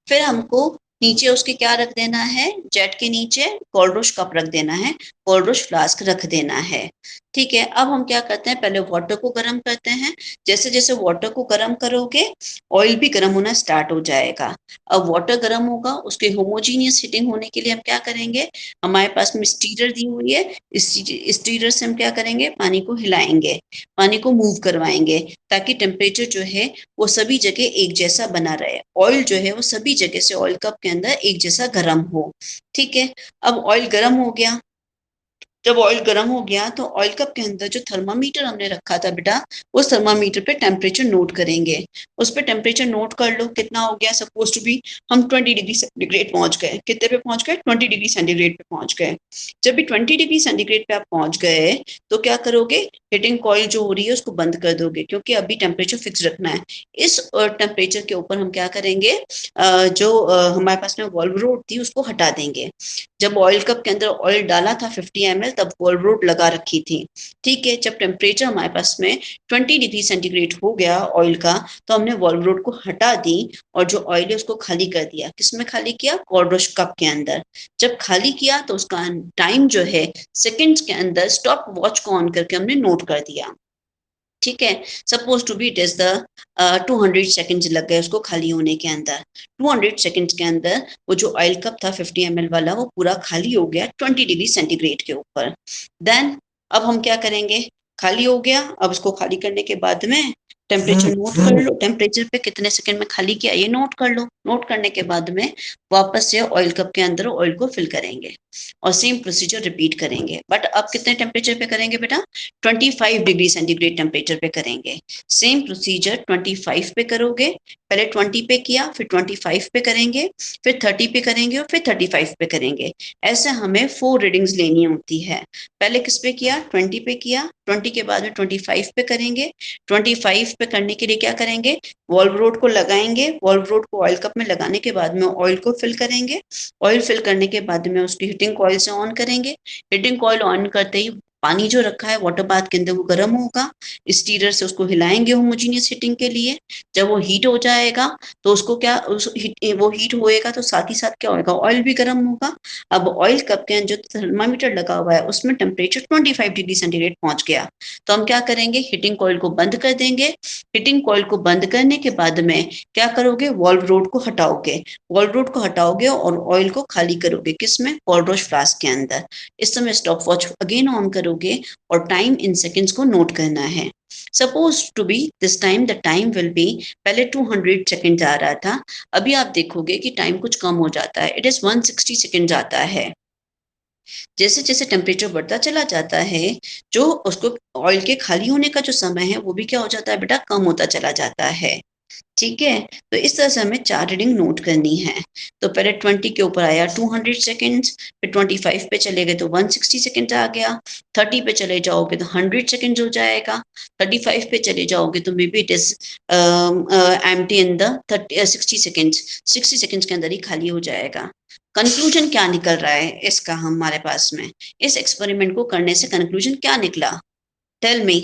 फिर हमको नीचे उसके क्या रख देना है, जेट के नीचे कोल्ड कप रख देना है, कोल्ड फ्लास्क रख देना है। ठीक है, अब हम क्या करते हैं, पहले वाटर को गर्म करते हैं। जैसे जैसे वाटर को गर्म करोगे ऑयल भी गर्म होना स्टार्ट हो जाएगा। अब वाटर गर्म होगा, उसके होमोजीनियस हीटिंग होने के लिए हम क्या करेंगे, हमारे पास में स्टीरर दी हुई है, इस स्टीरर से हम क्या करेंगे, पानी को हिलाएंगे, पानी को मूव करवाएंगे, ताकि टेम्परेचर जो है वो सभी जगह एक जैसा बना रहे, ऑयल जो है वो सभी जगह से ऑयल कप के अंदर एक जैसा गर्म हो। ठीक है, अब ऑयल गर्म हो गया, जब ऑयल गर्म हो गया तो ऑयल कप के अंदर जो थर्मामीटर हमने रखा था बेटा, उस थर्मामीटर पे टेम्परेचर नोट करेंगे। उस पे टेम्परेचर नोट कर लो कितना हो गया, सपोज टू बी हम 20 डिग्री सेंटीग्रेड पहुंच गए। कितने पे पहुंच गए, 20 डिग्री सेंटीग्रेड पे पहुंच गए। जब भी 20 डिग्री सेंटीग्रेड पे आप पहुंच गए तो क्या करोगे, हीटिंग कॉइल जो हो रही है उसको बंद कर दोगे, क्योंकि अभी टेम्परेचर फिक्स रखना है। इस टेम्परेचर के ऊपर हम क्या करेंगे, जो हमारे पास में वॉल्व रोड थी उसको हटा देंगे। जब ऑयल कप के अंदर ऑयल डाला था 50 ml, तब वॉल्व रोड लगा रखी थी। ठीक है, जब टेम्परेचर हमारे पास में 20 डिग्री सेंटीग्रेड हो गया ऑयल का, तो हमने वॉल्व रोड को हटा दी और जो ऑयल है उसको खाली कर दिया। किसमें खाली किया, कोल्ड कप के अंदर। जब खाली किया तो उसका टाइम जो है सेकंड्स के अंदर स्टॉप वॉच को ऑन करके हमने नोट कर दिया। ठीक है, suppose to be it is the 200 seconds लग गए उसको खाली होने के अंदर। 200 सेकेंड्स के अंदर वो जो ऑयल कप था 50 ml वाला वो पूरा खाली हो गया 20 डिग्री सेंटीग्रेड के ऊपर। देन अब हम क्या करेंगे, खाली हो गया, अब उसको खाली करने के बाद में टेम्परेचर नोट कर लो, टेम्परेचर पे कितने सेकंड में खाली किया ये नोट कर लो। नोट करने के बाद में वापस से ऑयल कप के अंदर ऑयल को फिल करेंगे और सेम प्रोसीजर रिपीट करेंगे। बट अब कितने टेम्परेचर पे करेंगे बेटा, 25 डिग्री सेंटीग्रेड टेम्परेचर पे करेंगे। सेम प्रोसीजर 25 पे करोगे, पहले 20 पे किया, फिर 25 पे करेंगे, फिर 30 पे करेंगे और फिर 35 पे करेंगे। ऐसे हमें 4 रीडिंग्स लेनी होती है। पहले किस पे किया, 20 पे किया, 20 के बाद में 25 पे करेंगे। 25 पे करने के लिए क्या करेंगे, वॉल्व रोड को लगाएंगे, वॉल्व रोड को ऑयल कप में लगाने के बाद में ऑयल को फिल करेंगे। ऑयल फिल करने के बाद में उसकी हीटिंग कॉइल से ऑन करेंगे। हीटिंग कॉइल ऑन करते ही पानी जो रखा है वाटर बाथ के अंदर वो गर्म होगा, स्टीरर से उसको हिलाएंगे होमोजीनियस हीटिंग के लिए। जब वो हीट हो जाएगा तो उसको क्या वो हीट होएगा तो साथ ही साथ क्या होएगा, ऑयल भी गर्म होगा। अब ऑयल कप के अंदर जो थर्मामीटर लगा हुआ है उसमें टेम्परेचर 25 डिग्री सेंटीग्रेड पहुंच गया, तो हम क्या करेंगे, हीटिंग कॉइल को बंद कर देंगे। हीटिंग कॉइल को बंद करने के बाद में क्या करोगे, वॉल्व रोड को हटाओगे, वॉल्व रोड को हटाओगे और ऑयल को खाली करोगे, किसमें, कोल्ड फ्लास्क के अंदर। इस समय स्टॉप वॉच अगेन ऑन करोगे और टाइम इन सेकेंड्स को नोट करना है। Suppose to be this time the time will be, पहले 200 सेकेंड आ रहा था, अभी आप देखोगे कि टाइम कुछ कम हो जाता है, इट इज 160 सेकेंड आता है। जैसे जैसे टेम्परेचर बढ़ता चला जाता है, जो उसको ऑयल के खाली होने का जो समय है वो भी क्या हो जाता है बेटा, कम होता चला जाता है। ठीक है, तो इस तरह से हमें 4 रीडिंग नोट करनी है। तो पहले 20 के ऊपर आया 200 सेकेंड्स, फिर 25 पे चले गए तो 160 सेकेंड्स आ गया, 30 पे चले जाओगे तो 100 सेकेंड्स हो जाएगा, 35 पे चले जाओगे तो may be it is empty in the 60 seconds, 60 seconds के अंदर ही खाली हो जाएगा। कंक्लूजन क्या निकल रहा है इसका हमारे पास में, इस एक्सपेरिमेंट को करने से कंक्लूजन क्या निकला, टेल मी,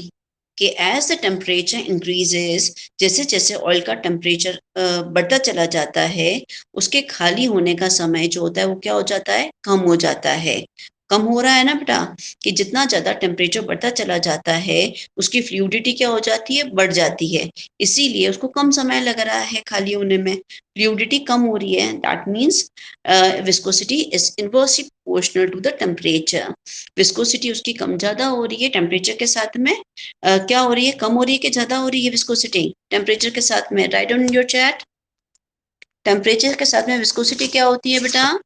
कि एज द टेम्परेचर इंक्रीजेस, जैसे जैसे ऑयल का टेम्परेचर बढ़ता चला जाता है, उसके खाली होने का समय जो होता है वो क्या हो जाता है, कम हो जाता है। कम हो रहा है ना बेटा, कि जितना ज्यादा टेम्परेचर बढ़ता चला जाता है उसकी फ्लूइडिटी क्या हो जाती है, बढ़ जाती है, इसीलिए उसको कम समय लग रहा है खाली होने में। फ्लूइडिटी कम हो रही है, that means viscosity is inversely proportional to the temperature. विस्कोसिटी उसकी कम ज्यादा हो रही है टेम्परेचर के साथ में, क्या हो रही है, कम हो रही है कि ज्यादा हो रही है विस्कोसिटी टेम्परेचर के साथ में, right on your chat. Temperature के साथ में विस्कोसिटी क्या होती है बेटा,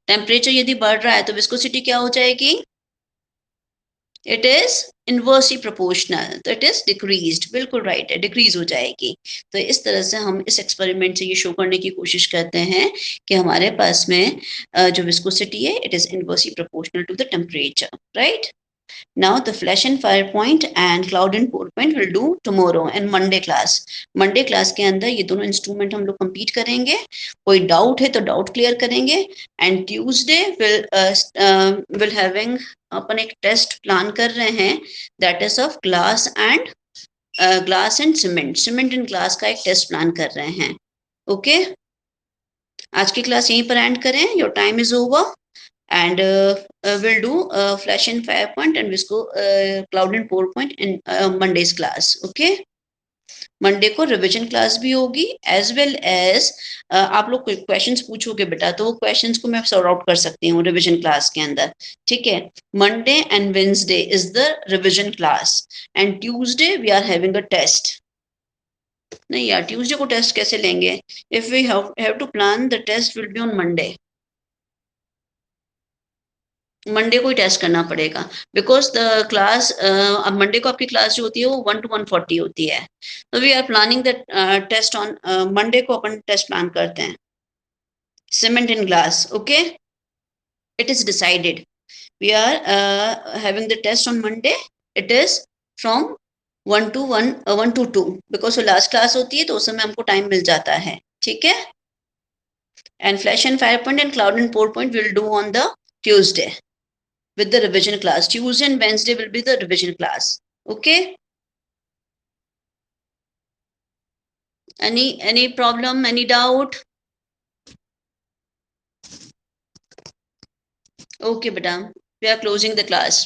टेम्परेचर यदि बढ़ रहा है तो विस्कोसिटी क्या हो जाएगी, इट इज इनवर्सली प्रोपोर्शनल, तो इट इज डिक्रीज्ड, बिल्कुल राइट है, डिक्रीज हो जाएगी। तो इस तरह से हम इस एक्सपेरिमेंट से ये शो करने की कोशिश करते हैं कि हमारे पास में जो विस्कोसिटी है it is inversely proportional to the temperature, right. Now the flash and fire point and cloud and pour point will do tomorrow and Monday class. Monday class के अंदर ये दोनों इंस्ट्रूमेंट हम लोग कंप्लीट करेंगे। कोई डाउट है तो डाउट क्लियर करेंगे। एंड ट्यूसडे विल हैविंग, अपन एक टेस्ट प्लान कर रहे हैं, that is of glass and cement, cement and glass का एक टेस्ट प्लान कर रहे हैं। ओके, आज की क्लास यहीं पर एंड करें, your time is over and we'll do Flash and PowerPoint and Visco Cloud and PowerPoint in Monday's class. Okay. Monday को रिवीजन क्लास भी होगी एज वेल एज आप लोग कोई क्वेश्चंस पूछोगे बेटा तो वो क्वेश्चंस को मैं सॉर्ट आउट कर सकती हूँ रिवीजन क्लास के अंदर, ठीक है। Monday and Wednesday is the revision class and Tuesday we are having a test. नहीं यार, ट्यूसडे को टेस्ट कैसे लेंगे? If we have to plan, the test will be on Monday. Monday को ही टेस्ट करना पड़ेगा बिकॉज द क्लास, अब मंडे को आपकी क्लास जो होती है वो 1 to 140 होती है, तो we are planning the test on Monday को, अपन टेस्ट प्लान करते हैं cement in glass. Okay, it is decided, we are having the test on Monday. It is from 1 to 2 because वो लास्ट क्लास होती है तो उस समय हमको टाइम मिल जाता है, ठीक है। And flash and fire point and cloud and pour point will do on the Tuesday with the revision class. Tuesday and Wednesday will be the revision class. Okay. Any problem? Any doubt? Okay, beta. We are closing the class.